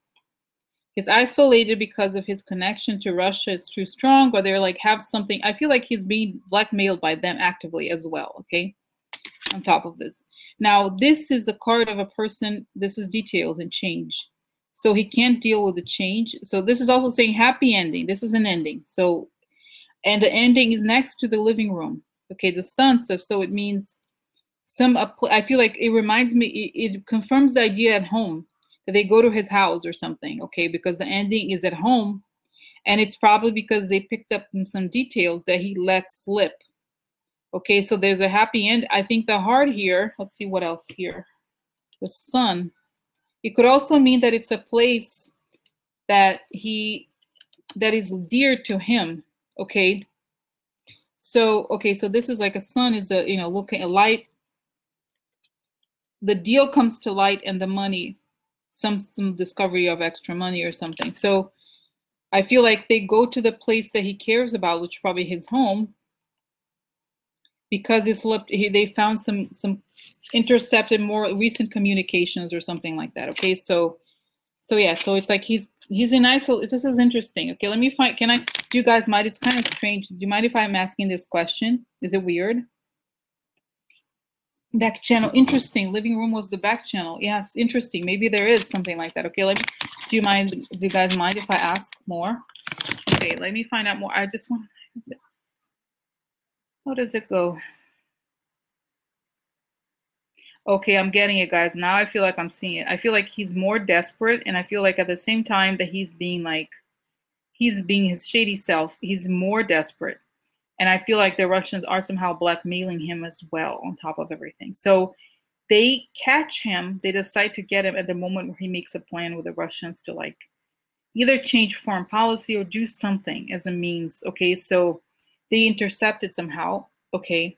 He's isolated because of his connection to Russia is too strong, or they're like have something. I feel like he's being blackmailed by them actively as well. Okay, on top of this. Now, this is a card of a person. This is details and change. So he can't deal with the change. So this is also saying happy ending. This is an ending. So, and the ending is next to the living room. Okay, the stanza. So it means I feel like it reminds me, it confirms the idea at home that they go to his house or something. Okay, because the ending is at home. And it's probably because they picked up some details that he let slip. Okay, so there's a happy end. I think the heart here, let's see what else here. The sun. It could also mean that it's a place that is dear to him. Okay. So, okay, so this is like a sun is a, you know, looking a light. The deal comes to light and the money, some discovery of extra money or something. So I feel like they go to the place that he cares about, which is probably his home, because they found some intercepted more recent communications or something like that. Okay, so So yeah, so it's like he's in isolation. This is interesting. Okay, let me find. Can I? Do you guys mind? It's kind of strange. Do you mind if I'm asking this question? Is it weird? Back channel. Interesting. Living room was the back channel. Yes, interesting. Maybe there is something like that. Okay, let me. Do you mind? Do you guys mind if I ask more? Okay, let me find out more. I just want. How does it go? Okay, I'm getting it, guys. Now I feel like I'm seeing it. I feel like he's more desperate, and I feel like at the same time that he's being like, he's being his shady self, he's more desperate. And I feel like the Russians are somehow blackmailing him as well on top of everything. So they catch him, they decide to get him at the moment where he makes a plan with the Russians to like either change foreign policy or do something as a means. Okay, so they intercept it somehow. Okay,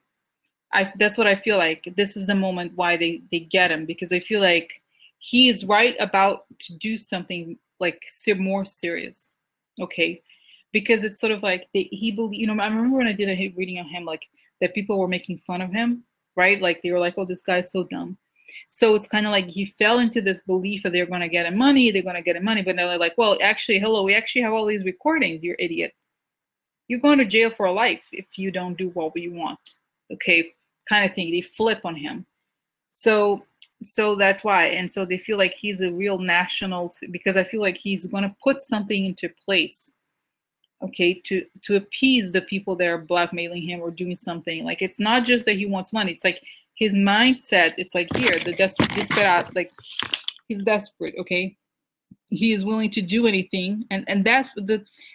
that's what I feel like. This is the moment why they get him, because I feel like he is right about to do something like more serious. Okay, because it's sort of like he believe. You know, I remember when I did a reading on him, like that people were making fun of him, right? Like they were like, "Oh, this guy's so dumb." So it's kind of like he fell into this belief that they're going to get him money, they're going to get him money, but they're like, "Well, actually, hello, we actually have all these recordings. You idiot! You're going to jail for life if you don't do what we want." Okay, kind of thing. They flip on him. So that's why. And so they feel like he's a real national, because I feel like he's going to put something into place, okay, to appease the people that are blackmailing him or doing something. Like it's not just that he wants money. It's like his mindset. It's like here, the desperate, like he's desperate. Okay, he is willing to do anything, and that's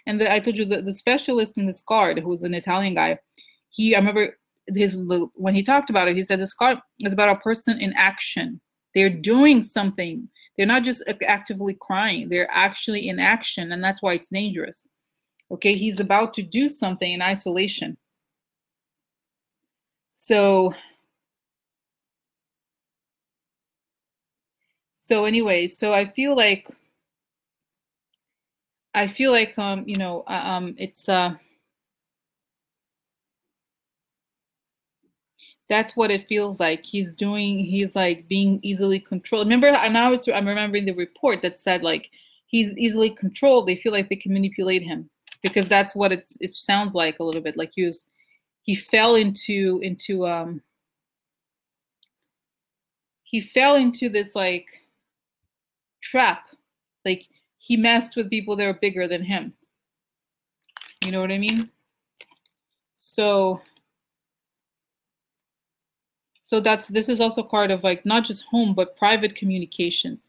I told you the specialist in this card, who was an Italian guy. I remember when he talked about it, he said this card is about a person in action. They're doing something. They're not just actively crying. They're actually in action, and that's why it's dangerous. Okay, he's about to do something in isolation. So anyway, so I feel like you know, it's that's what it feels like. He's like being easily controlled. Remember, and I'm remembering the report that said like he's easily controlled. They feel like they can manipulate him, because that's what it sounds like a little bit. Like he fell into he fell into this like trap. Like he messed with people that are bigger than him. You know what I mean? So this is also part of like not just home but private communications.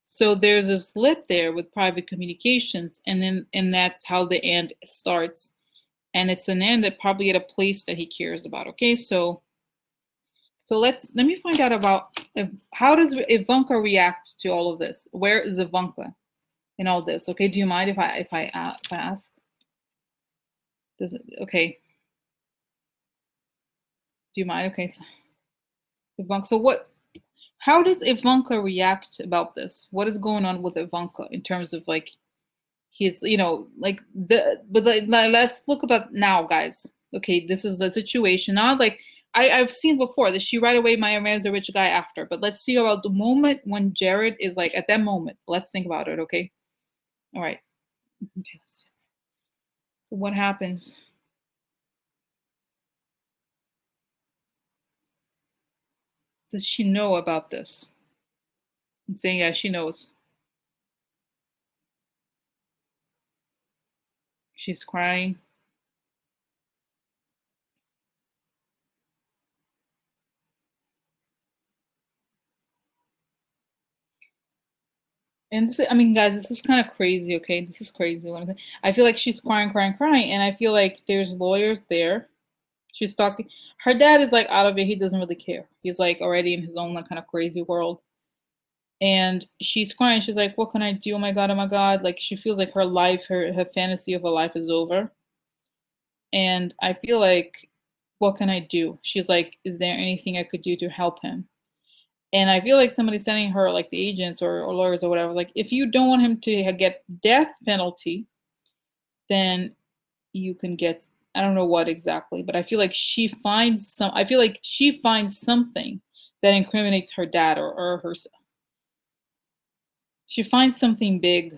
So there's a slip there with private communications, and that's how the end starts. And it's an end that probably at a place that he cares about. Okay, so let me find out about how does Ivanka react to all of this? Where is Ivanka in all this? Okay, do you mind if I ask? Does it okay? Do you mind? Okay, so Ivanka. So how does Ivanka react about this? What is going on with Ivanka in terms of like he's, you know, like let's look about now, guys. Okay, this is the situation. Not like I've seen before that she right away marries a rich guy after, but let's see about the moment when Jared is like at that moment. Let's think about it, okay? All right. Okay, let's see. So what happens? Does she know about this? I'm saying yeah, she knows. She's crying. And this, I mean, guys, this is kind of crazy, okay? This is crazy. I feel like she's crying, crying, crying, and I feel like there's lawyers there. She's talking. Her dad is like out of it. He doesn't really care. He's like already in his own like kind of crazy world. And she's crying. She's like, "What can I do? Oh my god! Oh my god!" Like she feels like her life, her fantasy of a life is over. And I feel like, what can I do? She's like, "Is there anything I could do to help him?" And I feel like somebody's sending her like the agents or lawyers or whatever. Like, if you don't want him to get death penalty, then you can get, I don't know what exactly, but I feel like I feel like she finds something that incriminates her dad or her. she finds something big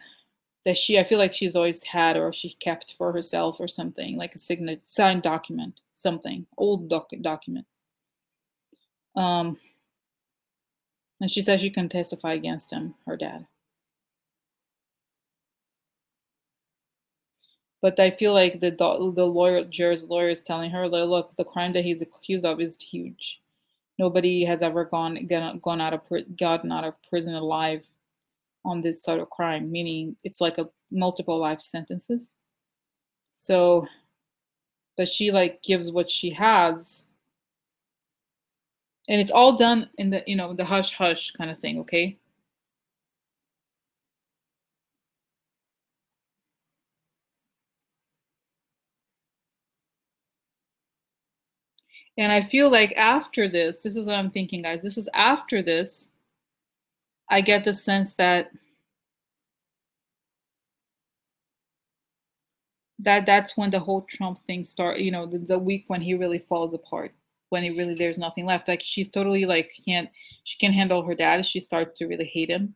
that I feel like she's always had or she kept for herself or something, like a signed document, something, old document. And she says she can testify against him, her dad. But I feel like the lawyer, Jared's lawyer, is telling her, like, look, the crime that he's accused of is huge. Nobody has ever gotten out of prison alive on this sort of crime, meaning it's like a multiple life sentences. So, but she like gives what she has, and it's all done in the the hush hush kind of thing, okay? And I feel like after this is what I'm thinking, guys. This is after this, I get the sense that that's when the whole Trump thing start, the week when he really falls apart, when he really there's nothing left. Like she's totally like she can't handle her dad. She starts to really hate him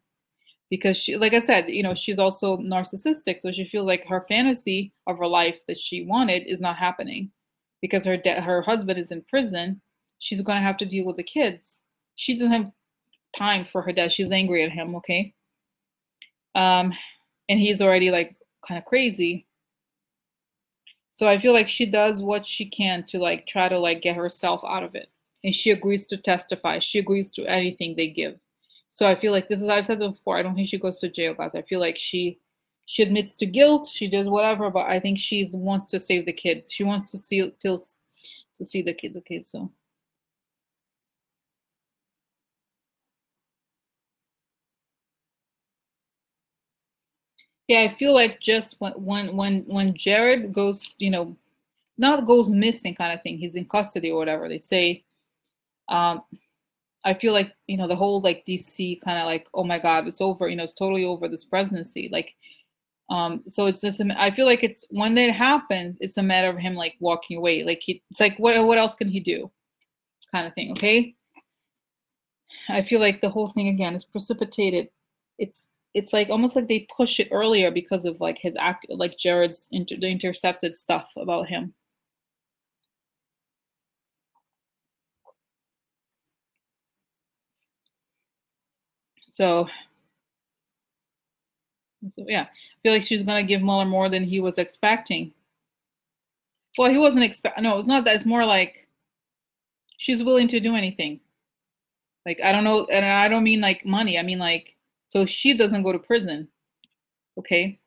because she, like I said, she's also narcissistic, so she feels like her fantasy of her life that she wanted is not happening because her husband is in prison. She's going to have to deal with the kids. She doesn't have time for her dad. She's angry at him, okay? And he's already like kind of crazy. So I feel like she does what she can to like try to like get herself out of it. And she agrees to testify. She agrees to anything they give. So I feel like this is, I said before, I don't think she goes to jail, guys. I feel like she admits to guilt, she does whatever, but I think she wants to save the kids. She wants to see the kids. Okay, so yeah, I feel like just when Jared goes, not goes missing kind of thing, he's in custody or whatever they say. I feel like, the whole like DC kind of like, oh my God, it's over, it's totally over this presidency. Like, so it's just, I feel like it's when that happens, it's a matter of him like walking away. Like it's like, what else can he do? Kind of thing. Okay. I feel like the whole thing again is precipitated. It's like almost like they push it earlier because of like his act, like Jared's the intercepted stuff about him. So yeah, I feel like she's gonna give Mueller more than he was expecting. Well, he wasn't no, it's not that. It's more like she's willing to do anything. Like I don't know, and I don't mean like money. I mean like so she doesn't go to prison. Okay.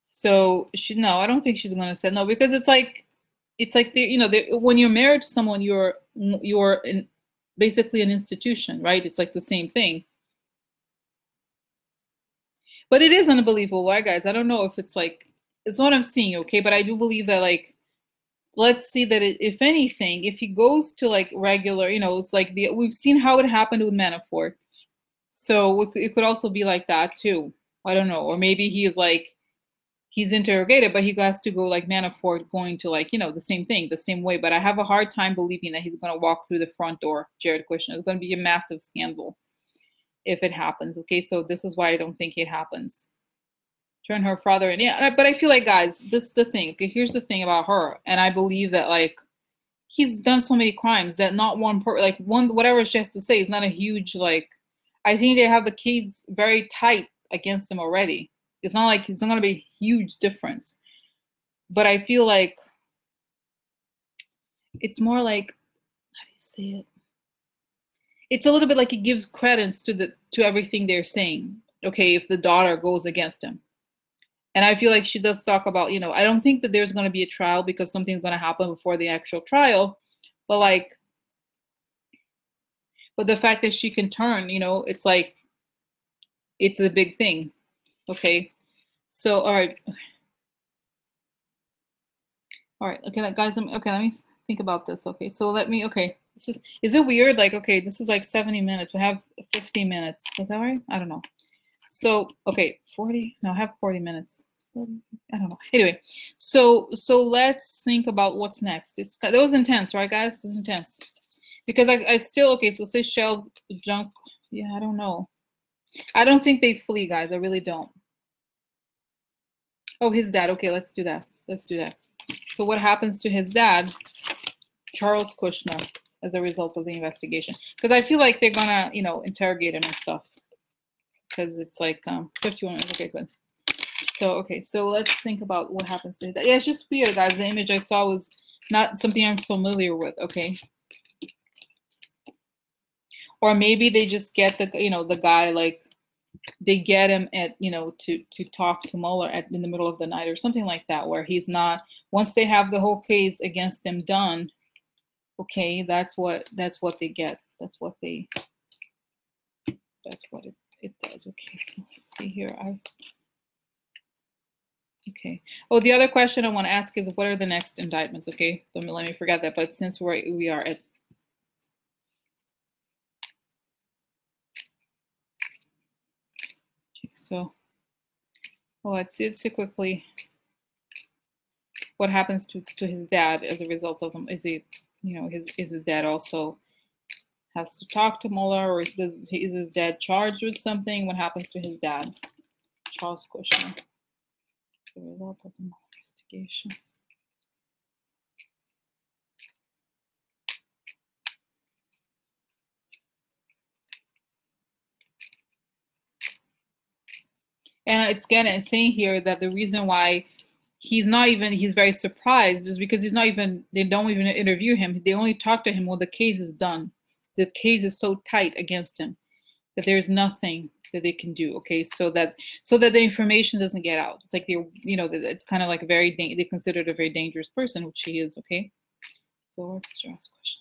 So she no, I don't think she's gonna say no because it's like when you're married to someone, you're basically an institution, right? It's like the same thing. But it is unbelievable. Why, guys? I don't know if it's like it's what I'm seeing, okay? But I do believe that like let's see that if anything, if he goes to like regular, it's like we've seen how it happened with Manafort. So it could also be like that too. I don't know, or maybe he's interrogated, but he has to go like Manafort, going to like the same thing, the same way. But I have a hard time believing that he's going to walk through the front door. Jared Kushner, it's going to be a massive scandal if it happens. Okay, so this is why I don't think it happens. Turn her father in. Yeah, but I feel like, guys, this is the thing. Okay, here's the thing about her, and I believe that like he's done so many crimes that not like one whatever she has to say is not a huge like. I think they have the case very tight against him already. It's not like it's not going to be a huge difference, but I feel like it's more like how do you say it? It's a little bit like it gives credence to everything they're saying. Okay, if the daughter goes against him. And I feel like she does talk about, I don't think that there's going to be a trial because something's going to happen before the actual trial. But like, but the fact that she can turn, it's like, it's a big thing. Okay. So, all right. All right. Okay, guys, okay, let me think about this. Okay. So okay. Is it weird? Like, okay, this is like 70 minutes. We have 50 minutes. Is that right? I don't know. So, okay, 40, no, I have 40 minutes. 40, I don't know. Anyway, so let's think about what's next. That was intense, right, guys? It was intense. Because I still, okay, so Seychelles junk, yeah, I don't know. I don't think they flee, guys. I really don't. Oh, his dad. Okay, let's do that. Let's do that. So what happens to his dad, Charles Kushner, as a result of the investigation? Because I feel like they're gonna, you know, interrogate him and stuff. Because it's like 51. Okay, good. So okay, so let's think about what happens to his dad. Yeah, it's just weird, guys. The image I saw was not something I'm familiar with. Okay. Or maybe they just get the, you know, the guy, like they get him at, you know, to talk to Mueller in the middle of the night or something like that, where he's not, once they have the whole case against him done, okay, that's what they get. That's what it does. Okay, so let's see here. Okay. Oh, the other question I want to ask is, what are the next indictments? Okay, let me forget that. But since we are at, okay, so, oh, let's see quickly. What happens to his dad as a result of him? Is he, you know, is his dad also has to talk to Mueller, or is his dad charged with something? What happens to his dad, Charles Kushner, as a result of the Mueller investigation? And it's saying here that the reason why he's very surprised is because they don't even interview him. They only talk to him when the case is done. The case is so tight against him that there's nothing that they can do. Okay, so that the information doesn't get out. It's like it's kind of like they consider it a very dangerous person, which he is. Okay, so let's just question.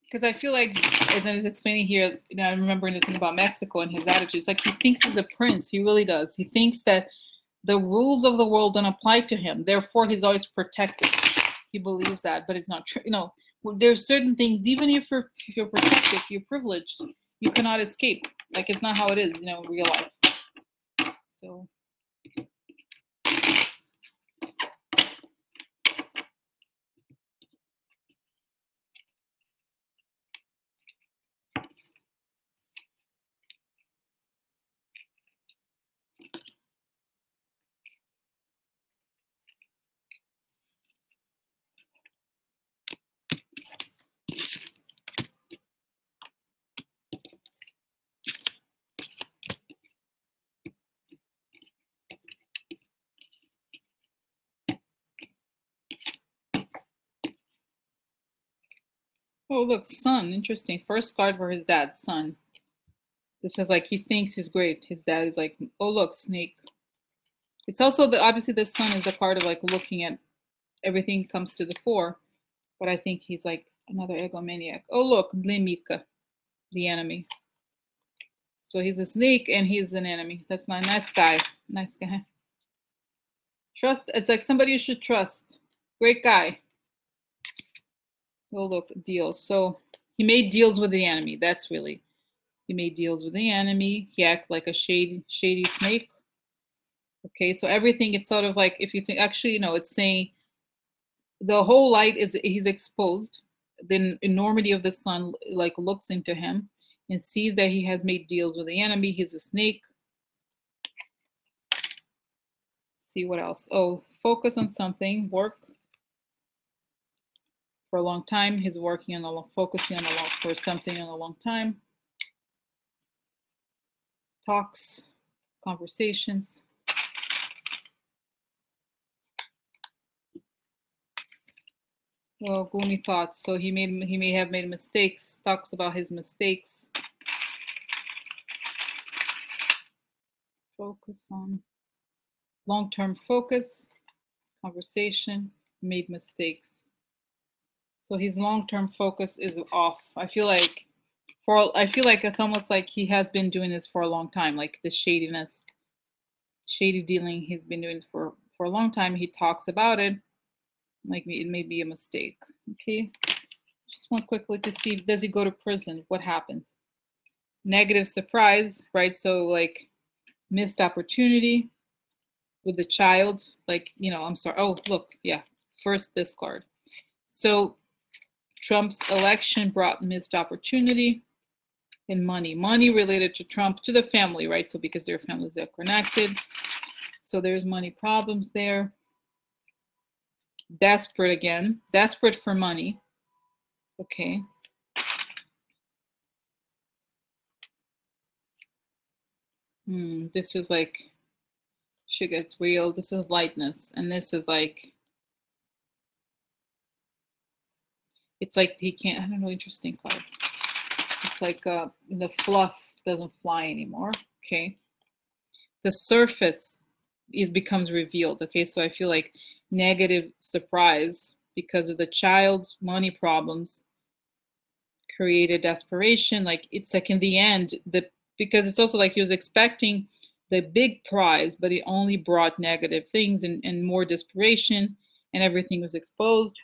Because I feel like, as I was explaining here, I remember the thing about Mexico and his attitude. It's like he thinks he's a prince. He really does. He thinks that the rules of the world don't apply to him. Therefore, he's always protected. He believes that, but it's not true. There's certain things, even if you're protected, if you're privileged, you cannot escape. Like, it's not how it is, in real life. So. Oh, look, son. Interesting. First card for his dad, son. This is like he thinks he's great. His dad is like, oh, look, snake. It's also obviously the son is a part of like looking at everything comes to the fore, but I think he's like another egomaniac. Oh, look, Blimika, the enemy. So he's a snake and he's an enemy. That's not a nice guy. Nice guy. Trust. It's like somebody you should trust. Great guy. Oh, look, deals. So he made deals with the enemy. That's really, he made deals with the enemy. He acted like a shady snake. Okay, so everything, it's sort of like, if you think, actually, it's saying the whole light is, he's exposed. The enormity of the sun like looks into him and sees that he has made deals with the enemy. He's a snake. See what else? Oh, focus on something, work for a long time. He's working on focusing on for something in a long time. Talks, conversations. Well, gloomy thoughts. So he may have made mistakes. Talks about his mistakes. Focus on long-term focus, conversation, made mistakes. So his long-term focus is off. I feel like it's almost like he has been doing this for a long time, like the shadiness, shady dealing. He's been doing it for a long time. He talks about it, like it may be a mistake. Okay. one quickly to see, does he go to prison? What happens? Negative surprise, right? So like missed opportunity with the child, like, you know, I'm sorry. Oh, look, yeah, first discard. So Trump's election brought missed opportunity and money related to Trump, to the family, right? So because their families are connected. So there's money problems there. Desperate again, desperate for money. Okay. This is like, shit gets real. This is lightness. And this is like, it's like he can't, I don't know, interesting card. It's like the fluff doesn't fly anymore. Okay. The surface becomes revealed. Okay. So I feel like negative surprise because of the child's money problems created desperation. Like it's like in the end, because it's also like he was expecting the big prize, but it only brought negative things and more desperation, and everything was exposed.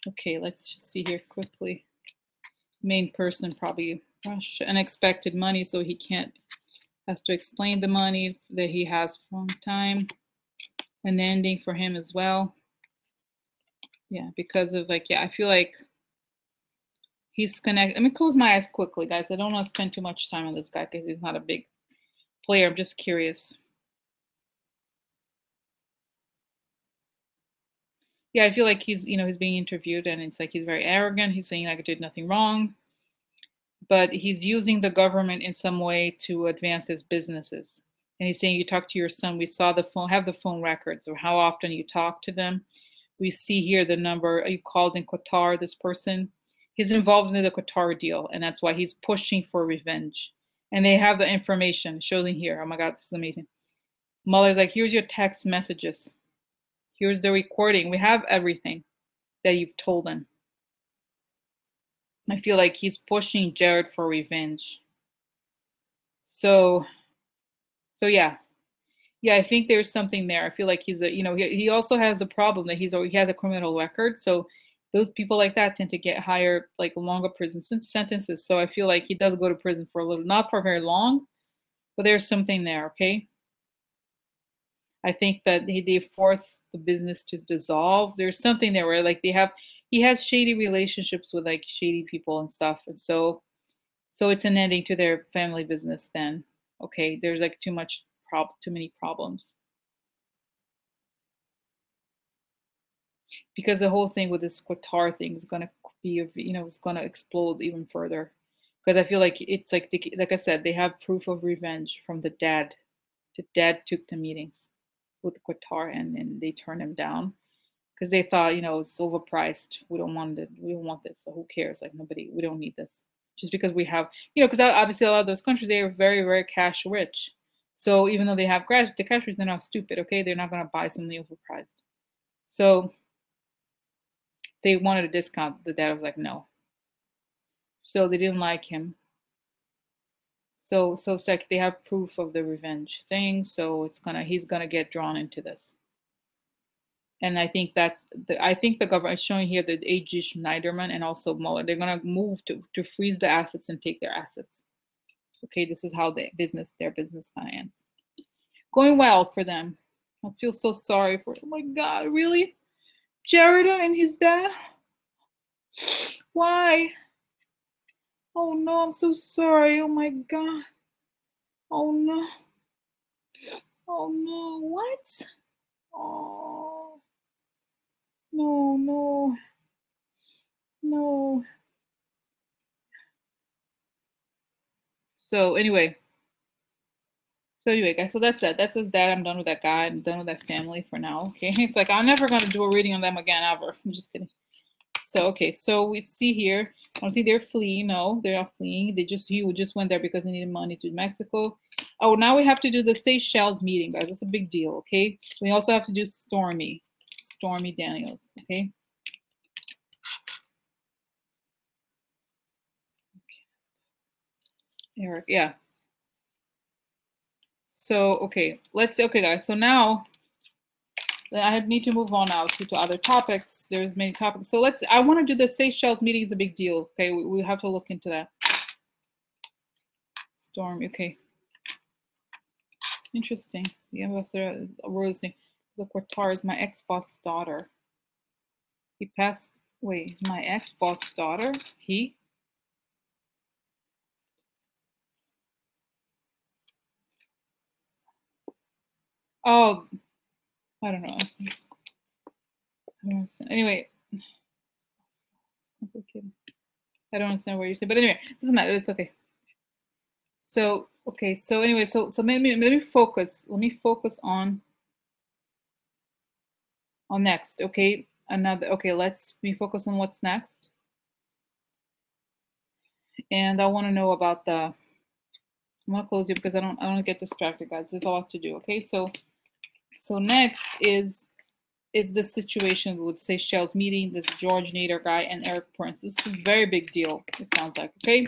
Okay, let's just see here quickly. Main person probably rushed unexpected money, so he can't, has to explain the money that he has from time. An ending for him as well. Yeah, because of like, yeah, I feel like he's connected. Let me close my eyes quickly, guys. I don't want to spend too much time on this guy because he's not a big player. I'm just curious. Yeah, I feel like he's, you know, he's being interviewed and it's like he's very arrogant. He's saying like I did nothing wrong, but he's using the government in some way to advance his businesses. And he's saying, you talk to your son. We saw the phone, have the phone records or how often you talk to them. We see here the number you called in Qatar, this person. He's involved in the Qatar deal, and that's why he's pushing for revenge. And they have the information showing here. Oh my God, this is amazing. Mueller's like, here's your text messages. Here's the recording. We have everything that you've told him. I feel like he's pushing Jared for revenge. So yeah. Yeah, I think there's something there. I feel like he's a, you know, he also has a problem that he has a criminal record. So those people like that tend to get higher, like longer prison sentences. So I feel like he does go to prison for a little, not for very long, but there's something there. Okay. I think that they force the business to dissolve. There's something there where like he has shady relationships with like shady people and stuff. And so it's an ending to their family business then. Okay. There's like too many problems. Because the whole thing with this Qatar thing is gonna be, you know, it's gonna explode even further. Because I feel like it's like like I said, they have proof of revenge from the dad. The dad took the meetings with Qatar and they turned him down because they thought, you know, it's overpriced. We don't want it. We don't want this. So who cares? Like nobody. We don't need this. Just because we have, you know, because obviously a lot of those countries they are very very cash rich. So even though they have the cash rich, they're not stupid. Okay, they're not gonna buy something overpriced. So they wanted a discount. The dad was like, no. So they didn't like him. So it's like they have proof of the revenge thing. So he's gonna get drawn into this. And I think I think the government is showing here that AG Schneiderman and also Mueller, they're gonna move to freeze the assets and take their assets. Okay, this is how their business kind of ends. Going well for them. I feel so sorry for. Oh my God, really? Jareda and his dad? Why? Oh no, I'm so sorry. Oh my God. Oh no. Oh no. What? Oh. No, no. No. So anyway. Guys, so that's it. That's his dad. I'm done with that guy. I'm done with that family for now. Okay. It's like I'm never gonna do a reading on them again ever. I'm just kidding. So okay, so we see here, I don't see they're fleeing. No, they're not fleeing. He just went there because he needed money to Mexico. Oh, now we have to do the Seychelles meeting, guys. That's a big deal, okay? We also have to do Stormy Daniels, okay? Eric, yeah. So okay, okay, guys. So now I need to move on now to other topics. There's many topics. So I want to do the Seychelles meeting is a big deal. Okay, we have to look into that. Storm, okay. Interesting. The ambassador was saying, the Qatar is my ex-boss daughter. He passed, wait, my ex-boss daughter? He? Oh, I don't know. I don't understand. Anyway, I don't understand what you're saying, but anyway, it doesn't matter. It's okay. So okay. So anyway, so let me focus. Let me focus on next. Okay, another. Okay, let's focus on what's next. And I want to know about the. I'm gonna close you because I don't want to get distracted, guys. There's a lot to do. Okay, so next is the situation with Seychelles meeting this George Nader guy and ERIK Prince. This is a very big deal, it sounds like. Okay,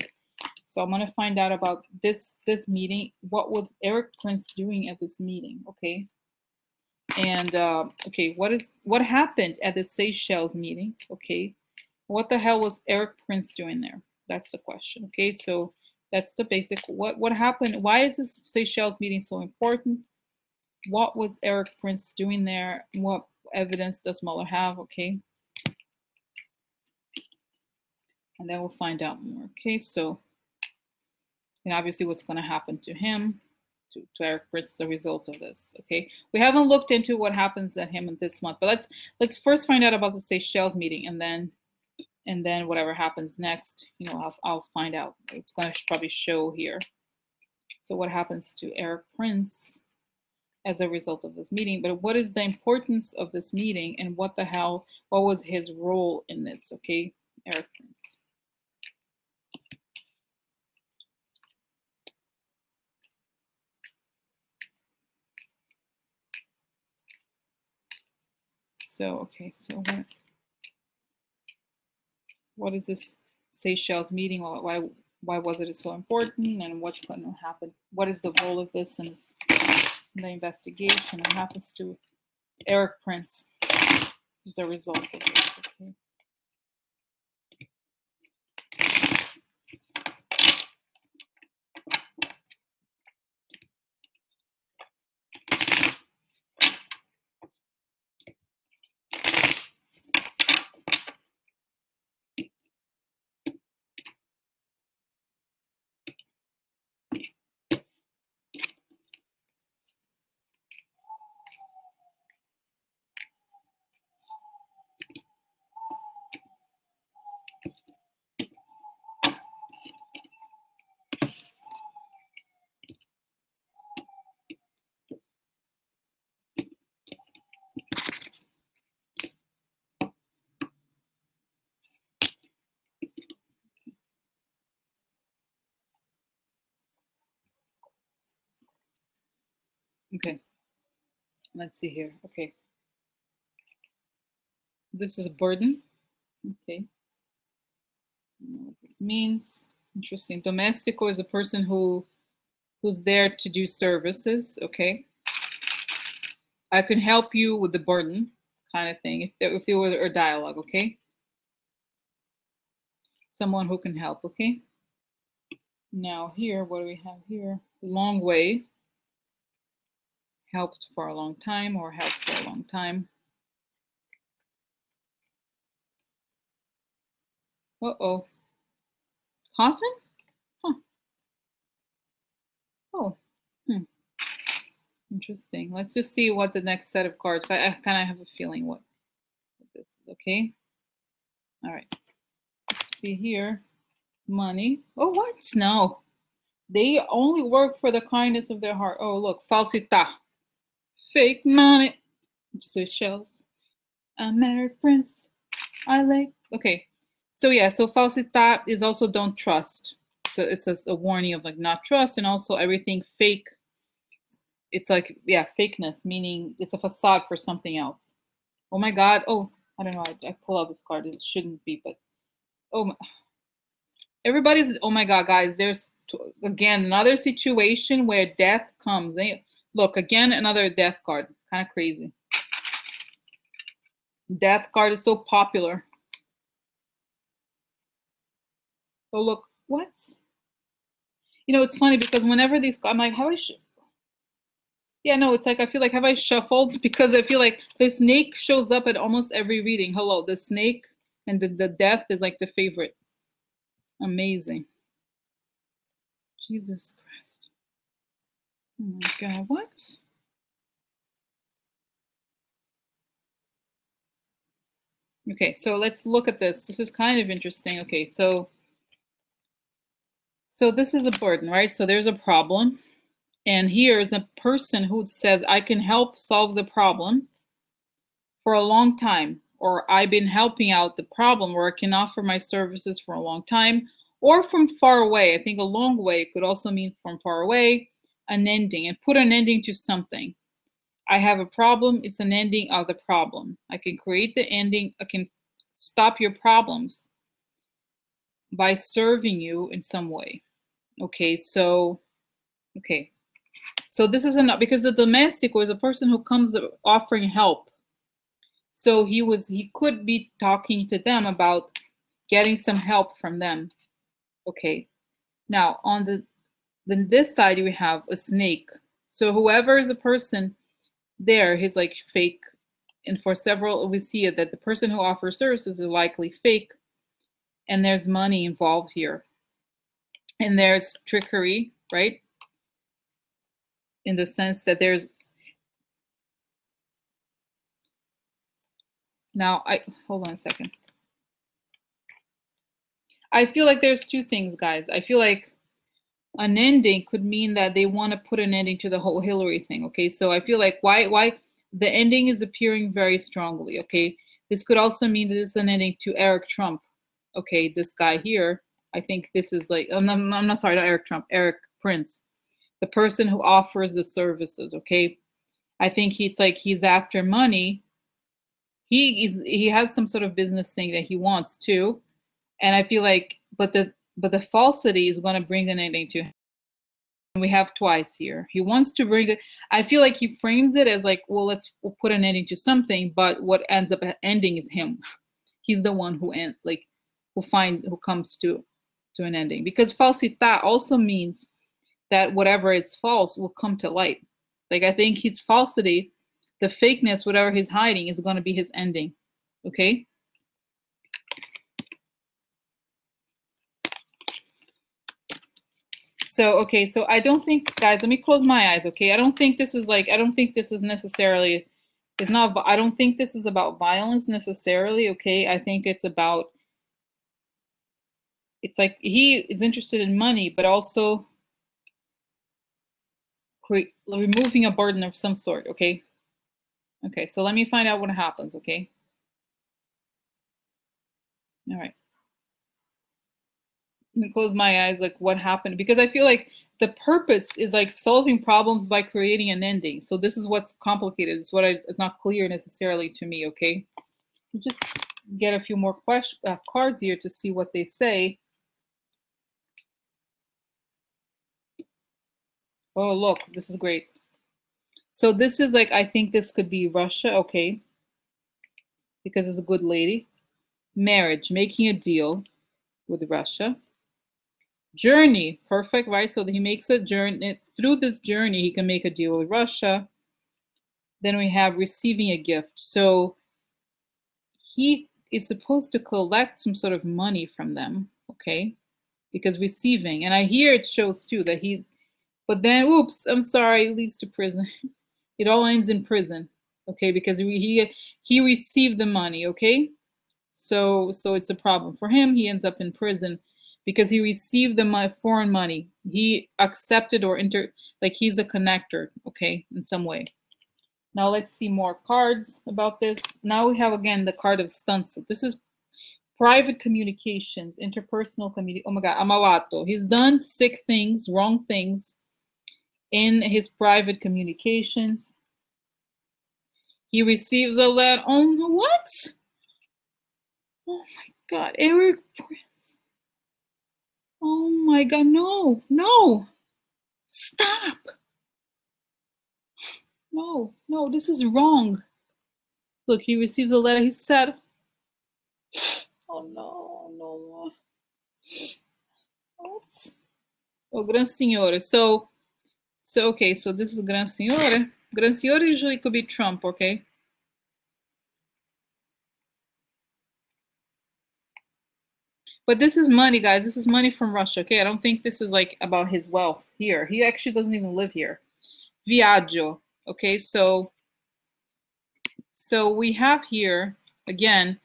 so I'm gonna find out about this meeting. What was ERIK Prince doing at this meeting? Okay, and okay, what happened at the Seychelles meeting? Okay, what the hell was ERIK Prince doing there? That's the question. Okay, so that's the basic. What happened? Why is this Seychelles meeting so important? What was ERIK Prince doing there? What evidence does Mueller have? Okay, and then we'll find out more. Okay, so and obviously what's going to happen to him, to ERIK Prince, as a result of this. Okay, we haven't looked into what happens at him in this month, but let's first find out about the Seychelles meeting, and then whatever happens next, you know, I'll find out. It's going to probably show here. So what happens to ERIK Prince as a result of this meeting? But what is the importance of this meeting, and what was his role in this? Okay, ERIK Prince. So okay, so what is this Seychelles meeting? Why was it so important, and what's going to happen? What is the role of this in the investigation? What happens to ERIK Prince as a result of this? Okay. Okay, let's see here. Okay, this is a burden. Okay, I don't know what this means. Interesting. Domestico is a person who's there to do services. Okay, I can help you with the burden, kind of thing. If there were a dialogue. Okay, someone who can help. Okay. Now here, what do we have here? Long way. Helped for a long time, or helped for a long time. Uh-oh. Husband? Huh. Oh. Interesting. Let's just see what the next set of cards. I kind of have a feeling what this is. Okay. All right. Let's see here. Money. Oh, what? No. They only work for the kindness of their heart. Oh, look. Falsita. Fake money. Seychelles. I'm ERIK Prince. I like. Okay. So yeah. So falsita is also don't trust. So it's a warning of like not trust, and also everything fake. It's like, yeah, fakeness, meaning it's a facade for something else. Oh my God. Oh, I don't know. I pull out this card. It shouldn't be, but oh, everybody's, oh my God, guys, there's again another situation where death comes. Look, again, another death card. Kind of crazy. Death card is so popular. Oh, look, what? You know, it's funny because whenever these, I'm like, how I yeah, no, it's like, I feel like, have I shuffled? Because I feel like the snake shows up at almost every reading. Hello, the snake and the death is like the favorite. Amazing. Jesus Christ. Oh my God, what? Okay, so let's look at this. This is kind of interesting. Okay, so this is a burden, right? So there's a problem. And here's a person who says, I can help solve the problem for a long time, or I've been helping out the problem, or I can offer my services for a long time, or from far away. I think a long way could also mean from far away, an ending, and put an ending to something. I have a problem, it's an ending of the problem. I can create the ending, I can stop your problems by serving you in some way. Okay, so this is enough because the domestic was a person who comes offering help. So he could be talking to them about getting some help from them. Okay. Now on then this side we have a snake. So whoever is the person there, he's like fake. And for several, we see it that the person who offers services is likely fake, and there's money involved here. And there's trickery, right? In the sense that there's now hold on a second. I feel like there's two things, guys. I feel like an ending could mean that they want to put an ending to the whole Hillary thing. Okay, so I feel like why the ending is appearing very strongly. Okay, this could also mean that it's an ending to Eric Trump. Okay, this guy here. I think this is like I'm not sorry, not Eric Trump, ERIK Prince, the person who offers the services. Okay, I think he's after money. He has some sort of business thing that he wants too, and I feel like but the falsity is going to bring an ending to him. We have twice here. He wants to bring it. I feel like he frames it as like, well, we'll put an ending to something, but what ends up ending is him. He's the one who who comes to an ending. Because falsità also means that whatever is false will come to light. Like I think his falsity, the fakeness, whatever he's hiding, is going to be his ending. Okay. So, okay, so I don't think, guys, let me close my eyes, okay? I don't think this is necessarily, I don't think this is about violence necessarily, okay? I think it's like he is interested in money, but also removing a burden of some sort, okay? Okay, so let me find out what happens, okay? All right. Let me close my eyes, like what happened, because I feel like the purpose is like solving problems by creating an ending. So this is what's complicated. It's it's not clear necessarily to me. Okay, just get a few more cards here to see what they say. Oh, look, this is great. So this is like, I think this could be Russia. Okay, because it's a good lady. Marriage, making a deal with Russia. Journey, perfect, right? So he makes a journey. Through this journey, he can make a deal with Russia. Then we have receiving a gift. So he is supposed to collect some sort of money from them, okay? Because receiving, and I hear it shows too that but then, oops, I'm sorry, it leads to prison. It all ends in prison, okay? Because he received the money, okay? So it's a problem for him. He ends up in prison because he received the foreign money. He accepted like he's a connector, okay, in some way. Now let's see more cards about this. Now we have again the card of stunts. This is private communications, interpersonal communication. Oh my God, amalato. He's done sick things, wrong things in his private communications. He receives a letter. Oh, what? Oh my God, ERIK Prince. Oh my God, no, no, stop. No, this is wrong. Look, he receives a letter. He's sad. Oh no, no. What? Oh, Gran Signore. So okay, so this is Gran Signore. Gran Signore usually could be Trump, okay? But this is money, guys. This is money from Russia, okay? I don't think this is like about his wealth here. He actually doesn't even live here. Viaggio, okay? So we have here again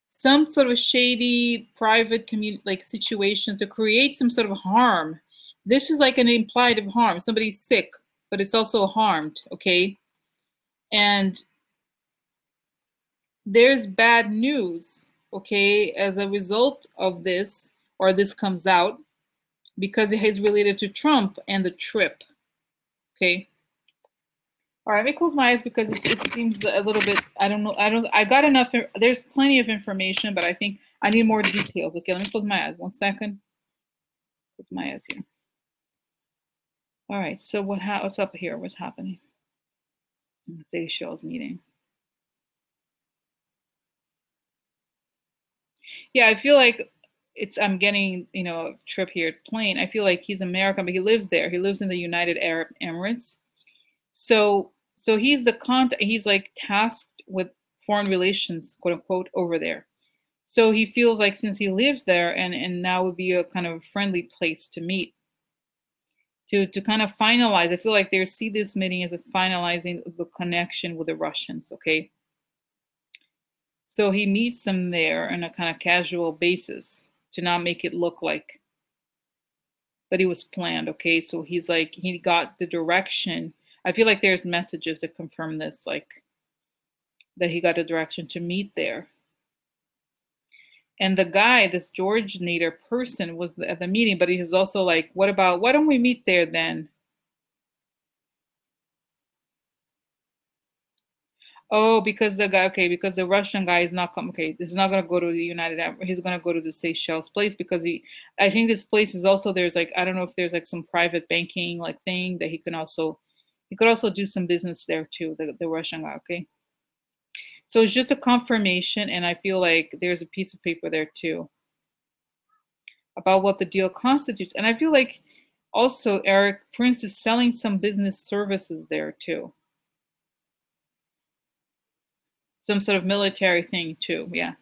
some sort of shady private community like situation to create some sort of harm. This is like an implied of harm. Somebody's sick, but it's also harmed, okay? And there's bad news, okay, as a result of this, or this comes out because it is related to Trump and the trip, okay? All right, let me close my eyes because it seems a little bit, I don't know, I got enough, there's plenty of information, but I think I need more details. Okay, let me close my eyes, 1 second. Close my eyes here. All right, so what's up here? What's happening? Seychelles meeting. Yeah, I feel like I'm getting, a trip here, plane. I feel like he's American, but he lives there. He lives in the United Arab Emirates. So he's he's like tasked with foreign relations, quote unquote, over there. So he feels like since he lives there and now would be a kind of friendly place to meet, to kind of finalize. I feel like they see this meeting as a finalizing the connection with the Russians, okay? So he meets them there on a kind of casual basis to not make it look like that it was planned, okay? So he's like, he got the direction. I feel like there's messages to confirm this, like that he got the direction to meet there. And the guy, this George Nader person, was at the meeting, but he was also like, why don't we meet there then? Oh, because the guy, okay, because the Russian guy is not coming. Okay, this is not gonna go to the United Arab. He's gonna go to the Seychelles place because I think this place is also there's like I don't know if there's like some private banking like thing that he could also do some business there too. The Russian guy, okay. So it's just a confirmation, and I feel like there's a piece of paper there too about what the deal constitutes, and I feel like also ERIK Prince is selling some business services there too. Some sort of military thing too, yeah.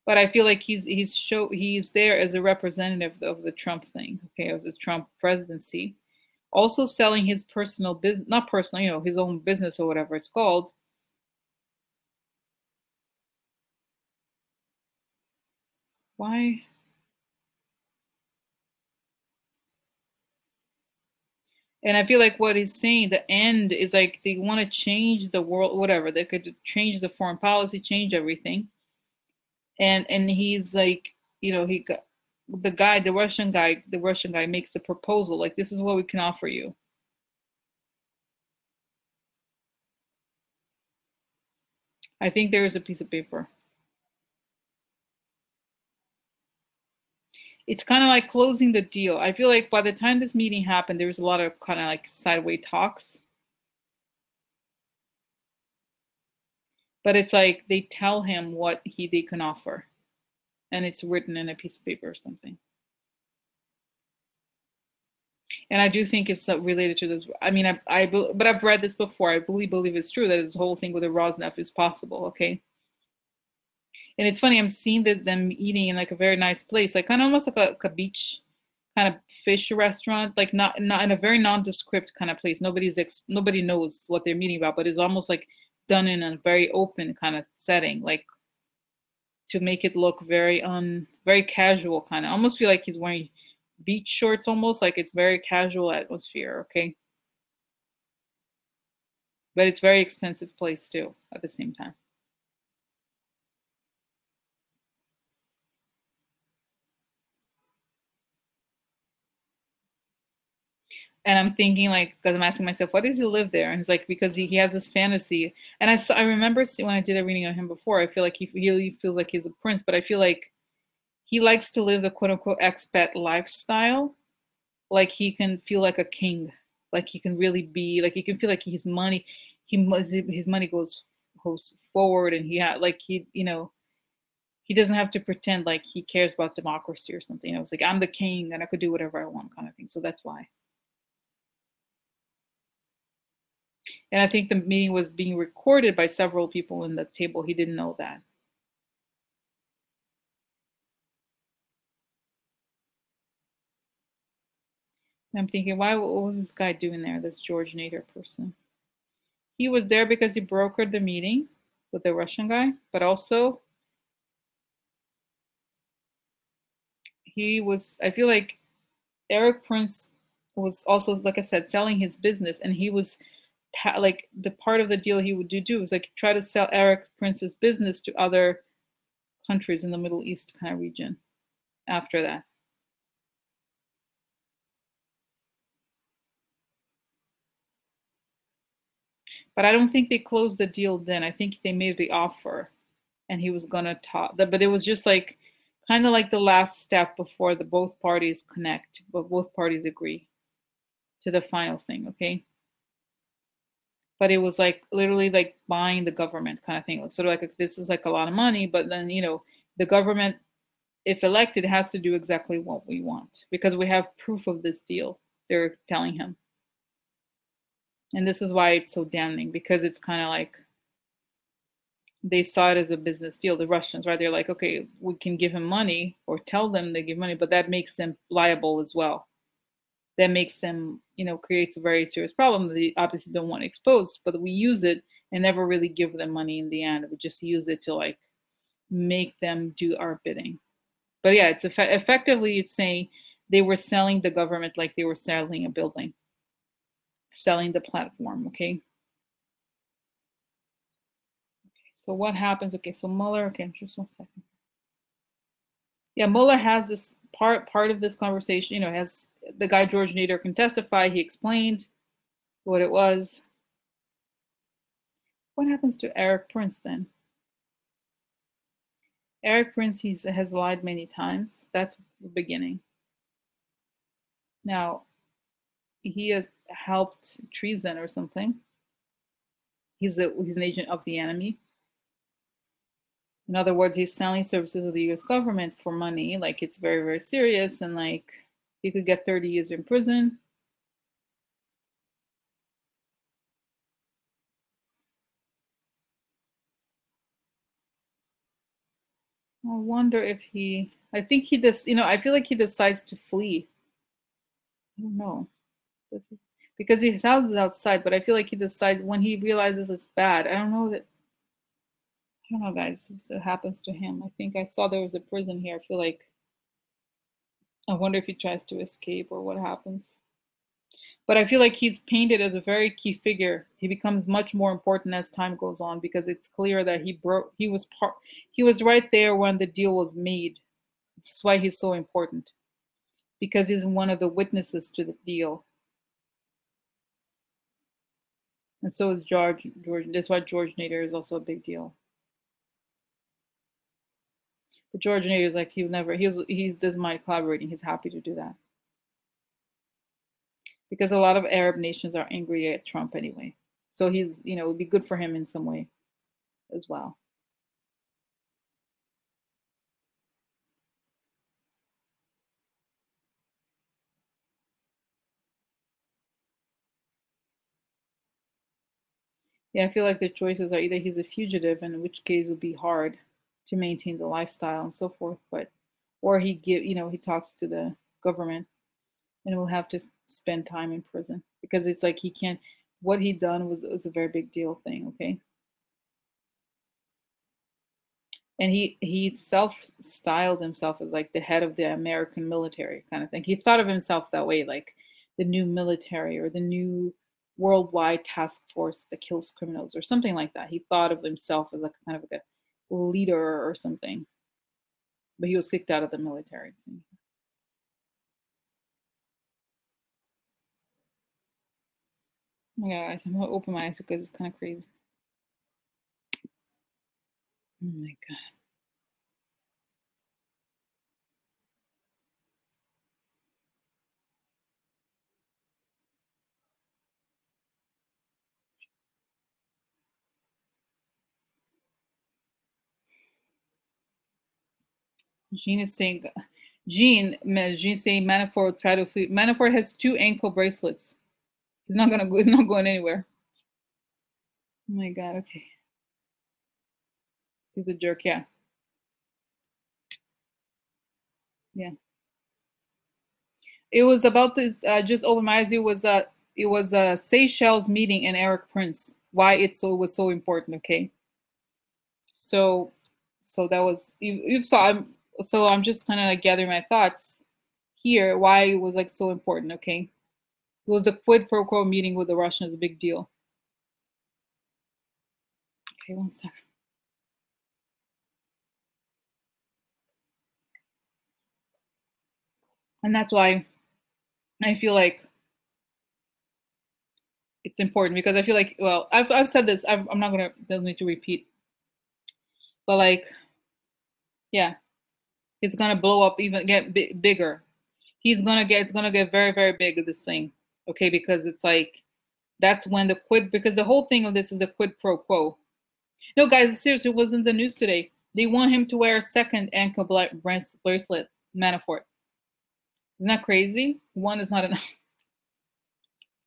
But I feel like he's there as a representative of the Trump thing, okay, of the Trump presidency. Also selling his personal business, not personal, his own business or whatever it's called. Why? And I feel like what he's saying, the end is like they want to change the world, whatever. They could change the foreign policy, change everything. And he's like, he got the Russian guy makes a proposal like this is what we can offer you. I think there is a piece of paper. It's kind of like closing the deal. I feel like by the time this meeting happened, there was a lot of kind of like sideways talks. But it's like they tell him what they can offer, and it's written in a piece of paper or something. And I do think it's related to this. I mean, but I've read this before. I believe it's true that this whole thing with the Rosneft is possible. Okay. And it's funny, I'm seeing them eating in like a very nice place, like kind of almost like a beach kind of fish restaurant, like not in a very nondescript kind of place. Nobody knows what they're meeting about, but it's almost like done in a very open kind of setting, like to make it look very casual kind of. Almost feel like he's wearing beach shorts, almost like it's very casual atmosphere. Okay, but it's very expensive place too at the same time. And I'm thinking like, because I'm asking myself, why does he live there? And he's like, because he has this fantasy. And I remember when I did a reading on him before, I feel like he really feels like he's a prince, but I feel like he likes to live the quote unquote expat lifestyle. Like he can feel like a king, like he can really be, like he can feel like he's money. his money goes forward, and he had like he doesn't have to pretend like he cares about democracy or something. It's like I'm the king and I could do whatever I want kind of thing. So that's why. And I think the meeting was being recorded by several people in the table. He didn't know that. And I'm thinking, what was this guy doing there, this George Nader person? He was there because he brokered the meeting with the Russian guy, but also I feel like ERIK Prince was also, like I said, selling his business, and he was like the part of the deal he would do was like try to sell ERIK Prince's business to other countries in the Middle East kind of region after that. But I don't think they closed the deal then. I think they made the offer and he was gonna talk, but it was just like kind of like the last step before the both parties connect, but both parties agree to the final thing, okay? But it was like literally like buying the government kind of thing. Like sort of like this is like a lot of money, but then the government, if elected, has to do exactly what we want because we have proof of this deal. They're telling him, and this is why it's so damning because it's kind of like they saw it as a business deal. The Russians, right? They're like, okay, we can give him money or tell them they give money, but that makes them liable as well. That makes them, creates a very serious problem that they obviously don't want exposed, but we use it and never really give them money in the end. We just use it to like make them do our bidding. But yeah, it's effectively it's saying they were selling the government like they were selling a building, selling the platform. Okay. So what happens? Okay, so Mueller. Okay, just 1 second. Yeah, Mueller has this part of this conversation. Has the guy George Nader can testify. He explained what it was. What happens to ERIK Prince then? ERIK Prince has lied many times. That's the beginning. Now he has helped treason or something. He's an agent of the enemy. In other words, he's selling services to the U.S. government for money. Like it's very, very serious, and like he could get 30 years in prison. I wonder if I think he just, I feel like he decides to flee. I don't know. Because his house is outside, but I feel like he decides when he realizes it's bad. I don't know, guys. It happens to him. I think I saw there was a prison here. I feel like I wonder if he tries to escape or what happens. But I feel like he's painted as a very key figure. He becomes much more important as time goes on because it's clear that he was right there when the deal was made. That's why he's so important because he's one of the witnesses to the deal. And so is George. That's why George Nader is also a big deal. But George Nader is like he doesn't mind collaborating. He's happy to do that because a lot of Arab nations are angry at Trump anyway. So it would be good for him in some way as well. Yeah, I feel like the choices are either he's a fugitive, in which case it would be hard to maintain the lifestyle and so forth, or he talks to the government and will have to spend time in prison because it's like he can't. What he done was a very big deal thing. Okay, and he self styled himself as like the head of the American military kind of thing. He thought of himself that way, like the new military or the new worldwide task force that kills criminals or something like that. He thought of himself as like kind of like a leader or something, but he was kicked out of the military. Yeah, I'm gonna open my eyes because it's kind of crazy. Oh my god. Jean is saying, Jean saying Manafort try to flee. Manafort has 2 ankle bracelets. He's not gonna go. He's not going anywhere. Oh my God. Okay. He's a jerk. Yeah. Yeah. It was about this. Just open my eyes. It was a Seychelles meeting and ERIK Prince. Why was so important. Okay. So that was you saw. So I'm just kind of like gathering my thoughts here. Why it was like so important. Okay. It was the quid pro quo meeting with the Russians. A big deal. Okay. 1 second. And that's why I feel like it's important, because I feel like, well, I've said this. I'm not gonna, doesn't need to repeat, but like, yeah, it's gonna blow up, even get bigger. It's gonna get very, very big, this thing. Okay, because it's like, that's when the quid, because the whole thing of this is the quid pro quo. No, guys, seriously, it wasn't the news today. They want him to wear a second ankle bracelet, Manafort. Isn't that crazy? One is not enough.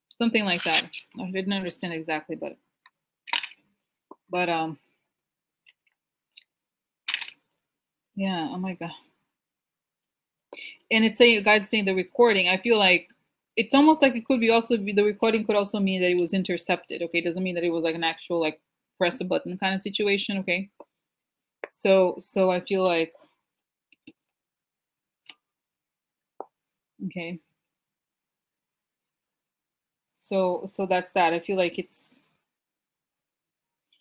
Something like that. I didn't understand exactly, but yeah. Oh my God. And it's saying, guys saying the recording. I feel like it's almost like it could be also be, the recording could also mean that it was intercepted. Okay, it doesn't mean that it was like an actual like press a button kind of situation. Okay, so I feel like, okay, so that's that. I feel like it's,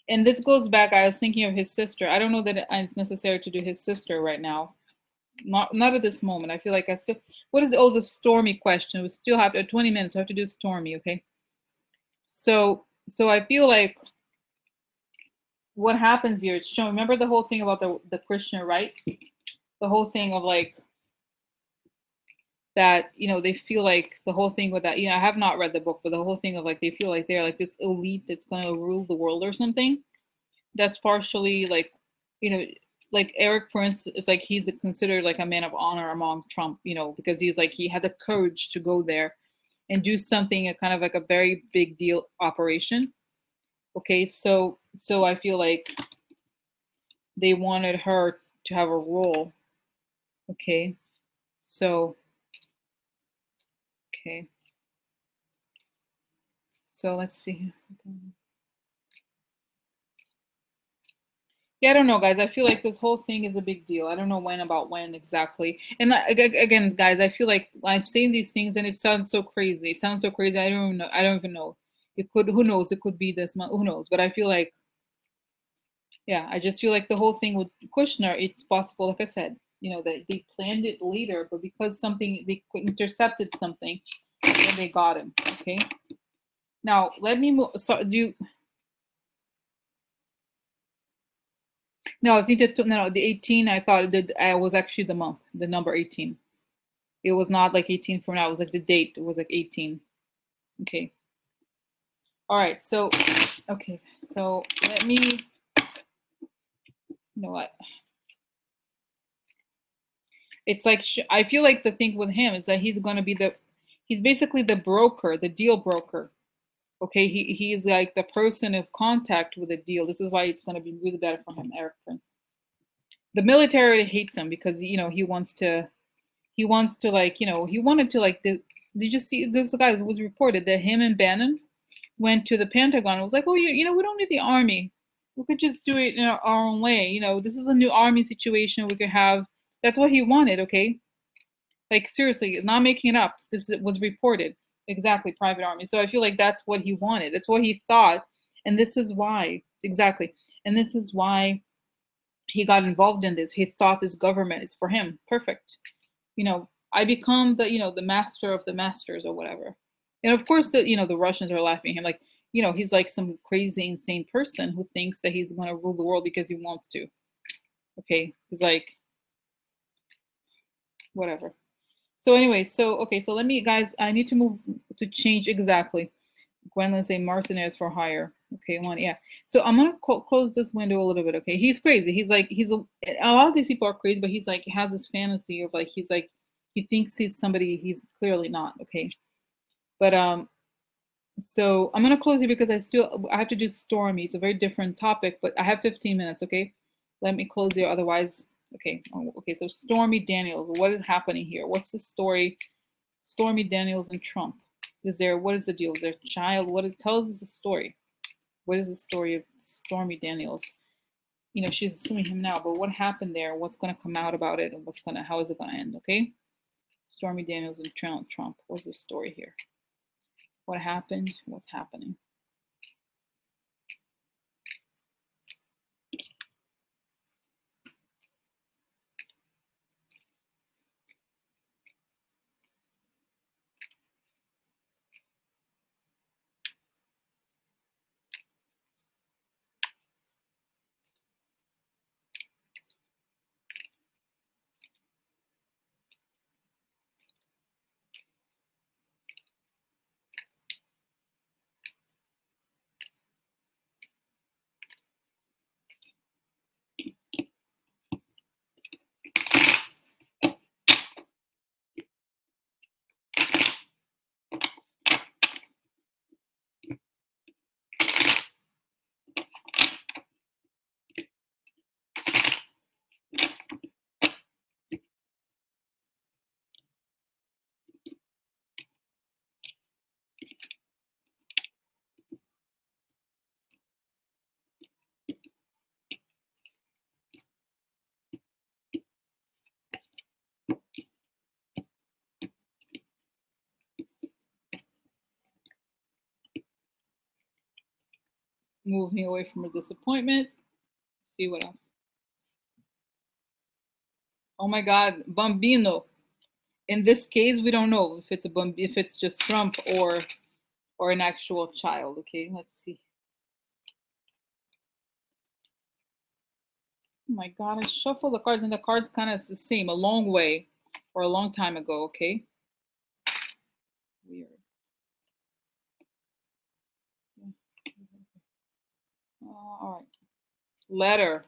and this goes back. I was thinking of his sister. I don't know that it's necessary to do his sister right now. Not at this moment. I feel like I still. What is the Stormy question? We still have 20 minutes. I have to do Stormy. Okay. So I feel like what happens here is shown. Remember the whole thing about the Kushner, right? The whole thing of like that, they feel like the whole thing with that, I have not read the book, but the whole thing of like they feel like they're like this elite that's going to rule the world or something. That's partially like, you know, like ERIK Prince is like he's considered like a man of honor among Trump, because he's like he had the courage to go there and do something, a kind of like a very big deal operation. Okay, so I feel like they wanted her to have a role. Okay, so okay, so let's see. Yeah, I don't know, guys. I feel like this whole thing is a big deal. I don't know when exactly. And again, guys, I feel like I'm saying these things and it sounds so crazy. It sounds so crazy. I don't know. I don't even know. It could. Who knows? It could be this month. Who knows? But I feel like, yeah, I just feel like the whole thing with Kushner, it's possible, like I said, that they planned it later, but because they intercepted something, then they got him. Okay. Now let me move. So do you? No, I think that no, the 18. I thought that I was actually the month, the number 18. It was not like 18 from now. It was like the date. It was like 18. Okay. All right. So, okay. So let me. You know what? It's like I feel like the thing with him is that he's going to be he's basically the broker, the deal broker. Okay. He's like the person of contact with the deal. This is why it's going to be really bad for him, ERIK Prince. The military hates him because he wants to like he wanted to like did you see this guy? It was reported that him and Bannon went to the Pentagon. It was like, oh, we don't need the army. We could just do it in our own way. This is a new army situation we could have. That's what he wanted. Okay, like seriously, not making it up. This was reported. Exactly, private army. So I feel like that's what he wanted. That's what he thought, and this is why exactly. And this is why he got involved in this. He thought this government is for him. Perfect. I become the master of the masters or whatever. And of course the Russians are laughing at him like, he's like some crazy, insane person who thinks that he's going to rule the world because he wants to. Okay. He's like, whatever. So anyway, so, okay. So let me, guys, I need to move to change exactly. Gwendolyn saying mercenaries for hire. Okay, one, yeah. So I'm gonna close this window a little bit. Okay, he's crazy. He's like, a lot of these people are crazy, but he's like has this fantasy of like he thinks he's somebody he's clearly not. Okay, but so I'm gonna close it because I have to do Stormy. It's a very different topic, but I have 15 minutes. Okay, let me close here. Otherwise, okay, okay. So Stormy Daniels, what is happening here? What's the story? Stormy Daniels and Trump. What is the deal? Is there a child? Tell us the story. What is the story of Stormy Daniels? You know, she's suing him now, but what happened there? What's going to come out about it, and how is it going to end? Okay, Stormy Daniels and Trump. What's the story here? What happened? What's happening? Move me away from a disappointment. See what else. Oh my God, Bambino. In this case, we don't know if it's just Trump or an actual child. Okay, let's see. Oh my God, I shuffle the cards and the cards kind of the same, a long way or a long time ago. Okay, weird. All right, letter.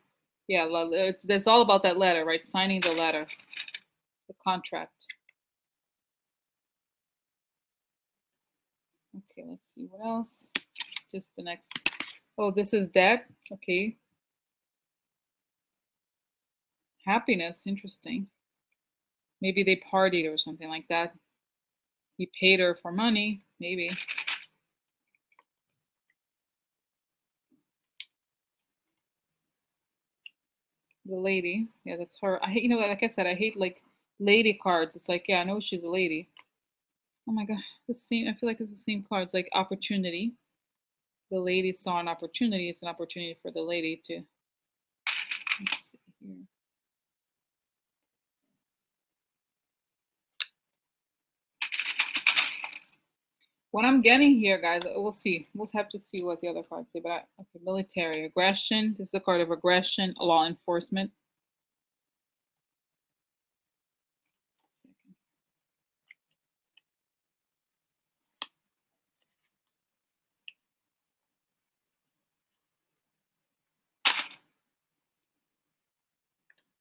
Yeah, it's all about that letter, right? Signing the letter, the contract. Okay, let's see what else. Just the next. Oh, this is debt. Okay. Happiness. Interesting. Maybe they partied or something like that. He paid her for money. Maybe. The lady. Yeah, that's her. I hate, like I said, I hate like lady cards. It's like, yeah, I know she's a lady. Oh my God. The same. I feel like it's the same cards. Like opportunity. The lady saw an opportunity. It's an opportunity for the lady to. Let's see here. What I'm getting here, guys, we'll see. We'll have to see what the other cards say. But okay, military aggression. This is a card of aggression, law enforcement.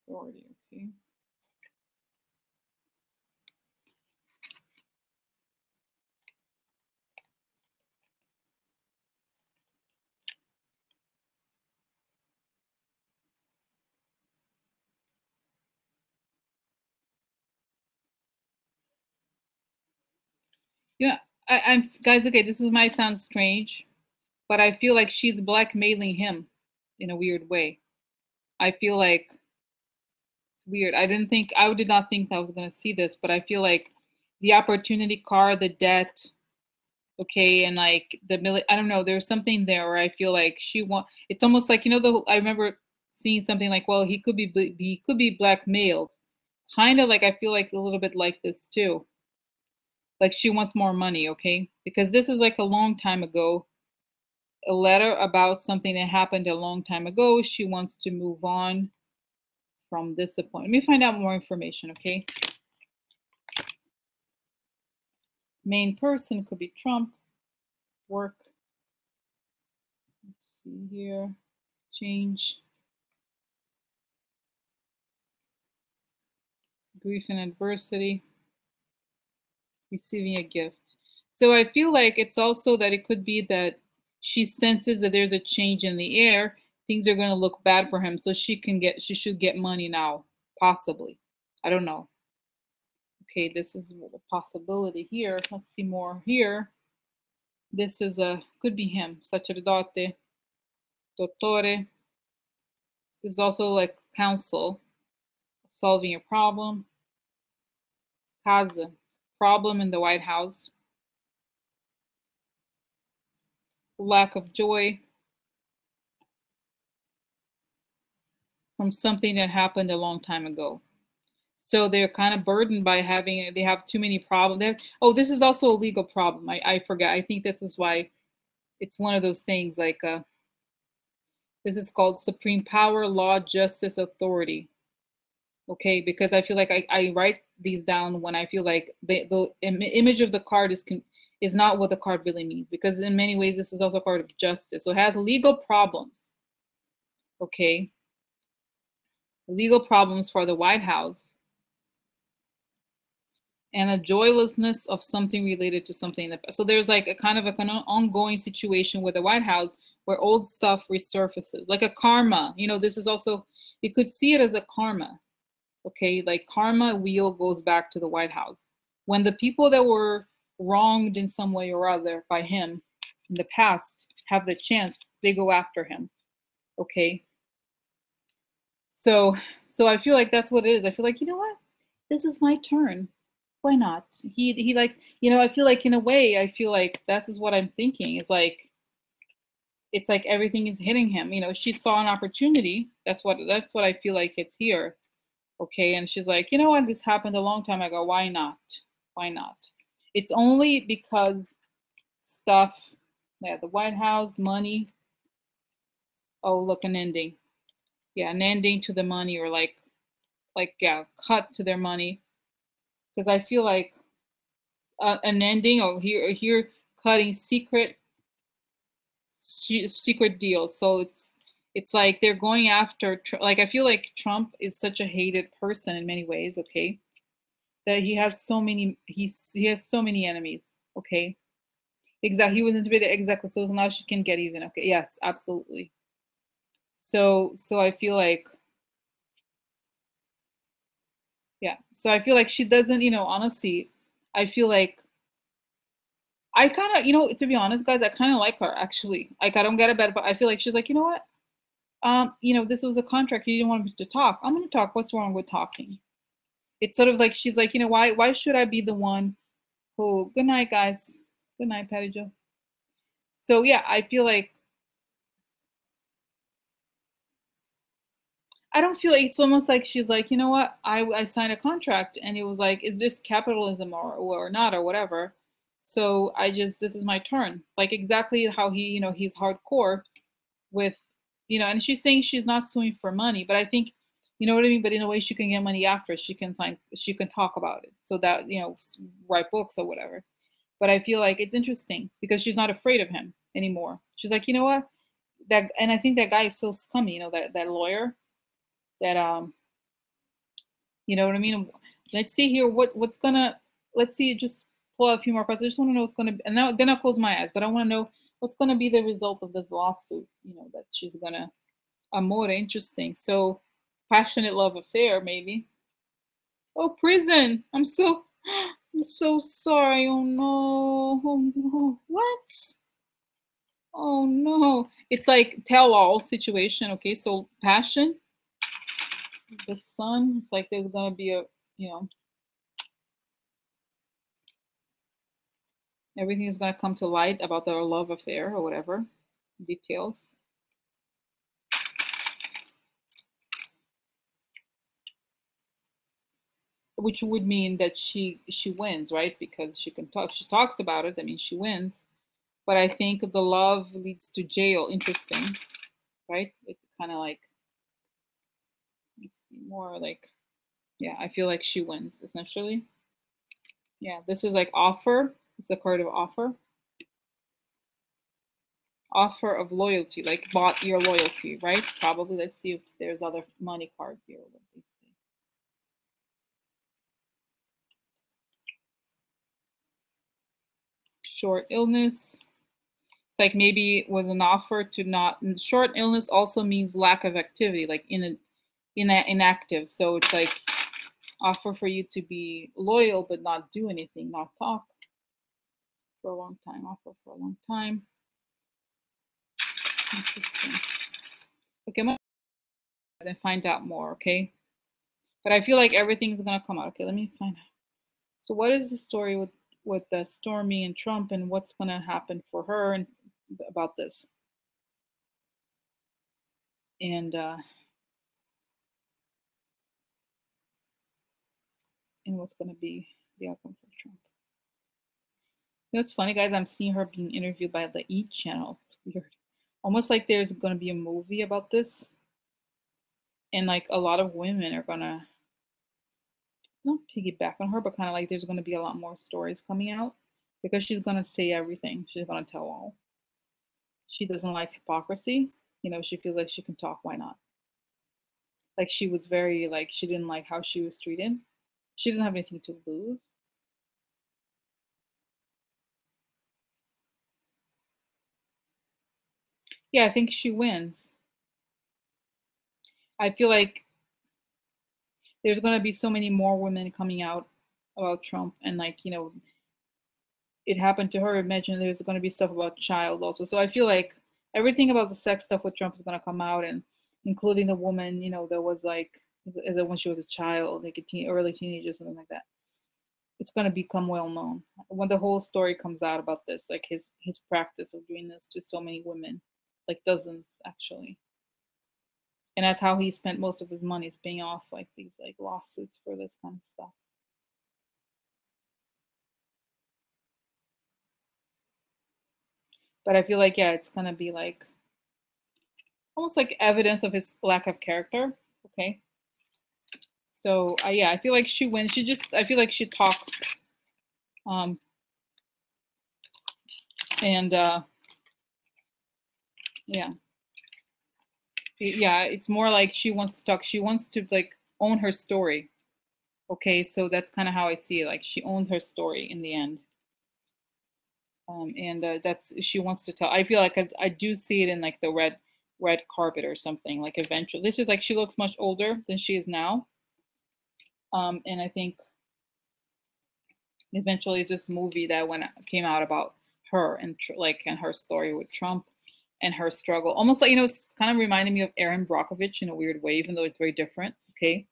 Authority. Okay. Yeah, I'm guys. Okay, this might sound strange, but I feel like she's blackmailing him in a weird way. I feel like it's weird. I did not think I was gonna see this, but I feel like the opportunity card, the debt, okay, and like I don't know, there's something there where I feel like it's almost like, I remember seeing something like, well, he could be blackmailed. Kind of like I feel like a little bit like this too. Like she wants more money, okay? Because this is like a long time ago, a letter about something that happened a long time ago. She wants to move on from this point. Let me find out more information, okay? Main person could be Trump. work. Let's see here. Change. Grief and adversity. Receiving a gift. So I feel like it's also that it could be that she senses that there's a change in the air. Things are going to look bad for him. So she should get money now, possibly. I don't know. Okay, this is a possibility here. Let's see more here. This is could be him, sacerdote, dottore. This is also like counsel, solving a problem. Casa, problem in the White House. Lack of joy from something that happened a long time ago. So they're kind of burdened by they have too many problems. Oh, this is also a legal problem. I forget. I think this is why it's one of those things like this is called supreme power, law, justice, authority. Okay, because I feel like I write these down when I feel like the image of the card is not what the card really means, because in many ways this is also a card of justice. So it has legal problems. Okay, legal problems for the White House. And a joylessness of something related to something in the past. So there's like a kind of an ongoing situation with the White House where old stuff resurfaces, like a karma. You know, this is also, you could see it as a karma. Okay, like karma wheel goes back to the White House. When the people that were wronged in some way or other by him in the past have the chance, they go after him. Okay. So I feel like that's what it is. I feel like, you know what? This is my turn. Why not? He likes, you know, I feel like in a way, I feel like this is what I'm thinking. It's like everything is hitting him. You know, she saw an opportunity. That's what I feel like it's here. Okay, and she's like, you know what? This happened a long time ago. Why not? Why not? It's only because stuff. Yeah, the White House, money. Oh, look, an ending. Yeah, an ending to the money, or like yeah, cut to their money. Because I feel like an ending, or here cutting secret deals. So it's like they're going after, like I feel like Trump is such a hated person in many ways. Okay, that he has so many he has so many enemies. Okay, exactly. He was intimidated, exactly. So now she can get even. Okay, yes, absolutely. So I feel like, yeah. So I feel like she doesn't, you know, honestly, I feel like I kind of, you know, to be honest, guys, I kind of like her actually. Like I don't get it bad, but I feel like she's like, you know what? You know, this was a contract. You didn't want me to talk. I'm going to talk. What's wrong with talking? It's sort of like she's like, you know, why should I be the one who? Good night, guys. Good night, Patty Joe. So yeah, I feel like I don't feel like it's almost like she's like, you know what? I signed a contract and it was like, is this capitalism or not or whatever? So this is my turn. Like exactly how he, you know, he's hardcore with, you know, and she's saying she's not suing for money, but I think, you know what I mean? But in a way she can get money after, she can talk about it. So that, you know, write books or whatever. But I feel like it's interesting because she's not afraid of him anymore. She's like, you know what? And I think that guy is so scummy, you know, that lawyer that you know what I mean? Let's see here what's gonna, let's see, just pull out a few more cards. I just want to know what's gonna be, and now then I'll close my eyes, but I want to know what's gonna be the result of this lawsuit, you know, that she's gonna amore, interesting. So passionate love affair, maybe. Oh, prison. I'm so sorry. Oh no. Oh no. What? Oh no. It's like tell all situation. Okay, so passion, the sun. It's like there's gonna be a, you know, everything is going to come to light about their love affair or whatever details. Which would mean that she wins, right? Because she can talk. She talks about it. I mean, she wins. But I think the love leads to jail. Interesting, right? It's kind of like, let's see, more like, yeah. I feel like she wins essentially. Yeah, this is like offer. It's a card of offer. Offer of loyalty, like bought your loyalty, right? Probably. Let's see if there's other money cards here. What they say. Short illness. Like maybe it was an offer to not. And short illness also means lack of activity, like inactive. So it's like offer for you to be loyal but not do anything, not talk for a long time. Offer for a long time. Interesting. Okay, I'm gonna find out more. Okay, but I feel like everything's gonna come out. Okay, let me find out. So what is the story with Stormy and Trump, and what's gonna happen for her and about this? And what's gonna be the outcome for Trump? You know, it's funny, guys. I'm seeing her being interviewed by the E channel. It's weird. Almost like there's gonna be a movie about this, and like a lot of women are gonna not piggyback on her, but kind of like there's gonna be a lot more stories coming out because she's gonna say everything. She's gonna tell all. She doesn't like hypocrisy. You know, she feels like she can talk. Why not? Like she was very like she didn't like how she was treated. She doesn't have anything to lose. Yeah, I think she wins. I feel like there's gonna be so many more women coming out about Trump, and like you know, it happened to her. Imagine there's gonna be stuff about child also. So I feel like everything about the sex stuff with Trump is gonna come out, and including the woman, you know, that was like when she was a child, like a early teenager, something like that. It's gonna become well known when the whole story comes out about this, like his practice of doing this to so many women, like dozens actually. And that's how he spent most of his money, is paying off like these like lawsuits for this kind of stuff. But I feel like yeah, it's gonna be like almost like evidence of his lack of character. Okay, so yeah, I feel like she wins. I feel like she talks, um, and yeah, yeah, it's more like she wants to talk. She wants to like own her story. Okay, so that's kind of how I see it. Like she owns her story in the end. And that's she wants to tell. I feel like I do see it in like the red carpet or something. Like eventually, this is like she looks much older than she is now. And I think eventually it's this movie that came out about her and like and her story with Trump and her struggle. Almost like you know, it's kind of reminding me of Erin Brockovitch in a weird way, even though it's very different. Okay,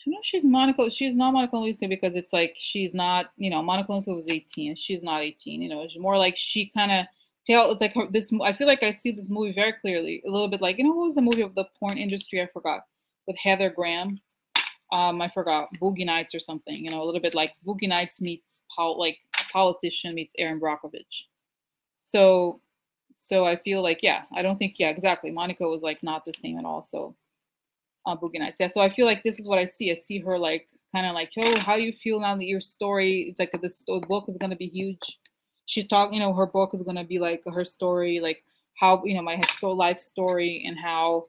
I know she's Monica. She's not Monica Lewinsky because it's like she's not, you know, Monica Lewinsky was 18. She's not 18. You know, it's more like she kind of tell. It's like her, this. I feel like I see this movie very clearly. A little bit like you know what was the movie of the porn industry? I forgot with Heather Graham. I forgot Boogie Nights or something. You know, a little bit like Boogie Nights meets like a politician meets Erin Brockovich. So, so I feel like yeah, I don't think yeah exactly. Monica was like not the same at all. So Boogie Nights. Yeah, so I feel like this is what I see. I see her like kind of like, oh, how do you feel now that your story? It's like this book is gonna be huge. She's talking, you know, her book is gonna be like her story, like how you know my life story and how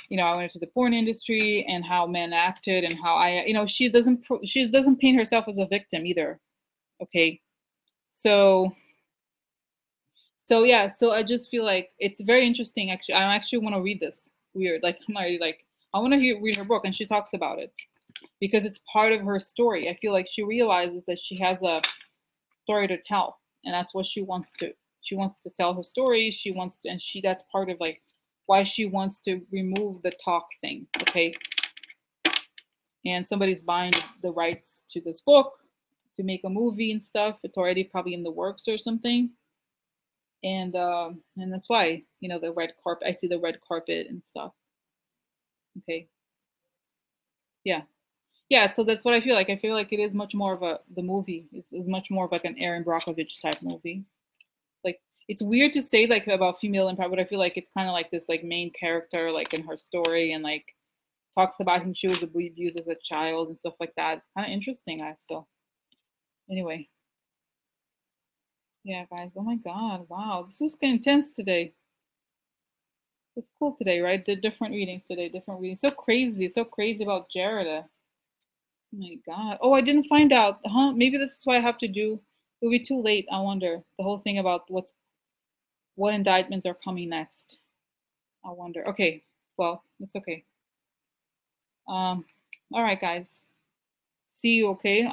you know I went into the porn industry and how men acted and how I, you know, she doesn't paint herself as a victim either. Okay, so so yeah, so I just feel like it's very interesting. Actually, I actually want to read this. Weird, like I'm already like I want to read her book, and she talks about it because it's part of her story. I feel like she realizes that she has a story to tell, and that's what she wants to. She wants to tell her story. She wants to, and she that's part of like why she wants to remove the talk thing. Okay, and somebody's buying the rights to this book to make a movie and stuff. It's already probably in the works or something and that's why you know the red carpet. I see the red carpet and stuff. Okay, yeah, yeah. So that's what I feel like. I feel like it is much more of a the movie is much more of like an Erin Brockovich type movie. Like it's weird to say like about female empowerment, but I feel like it's kind of like this like main character like in her story and like talks about how she was abused as a child and stuff like that. It's kind of interesting, guys. So anyway, Yeah, guys. Oh my God. Wow. This was intense today. It's cool today, right? The different readings today, different readings. So crazy. So crazy about Jareda. Oh my God. Oh, I didn't find out. Huh? Maybe this is what I have to do. It'll be too late. I wonder. The whole thing about what indictments are coming next. I wonder. Okay. Well, it's okay. All right, guys. See you, okay?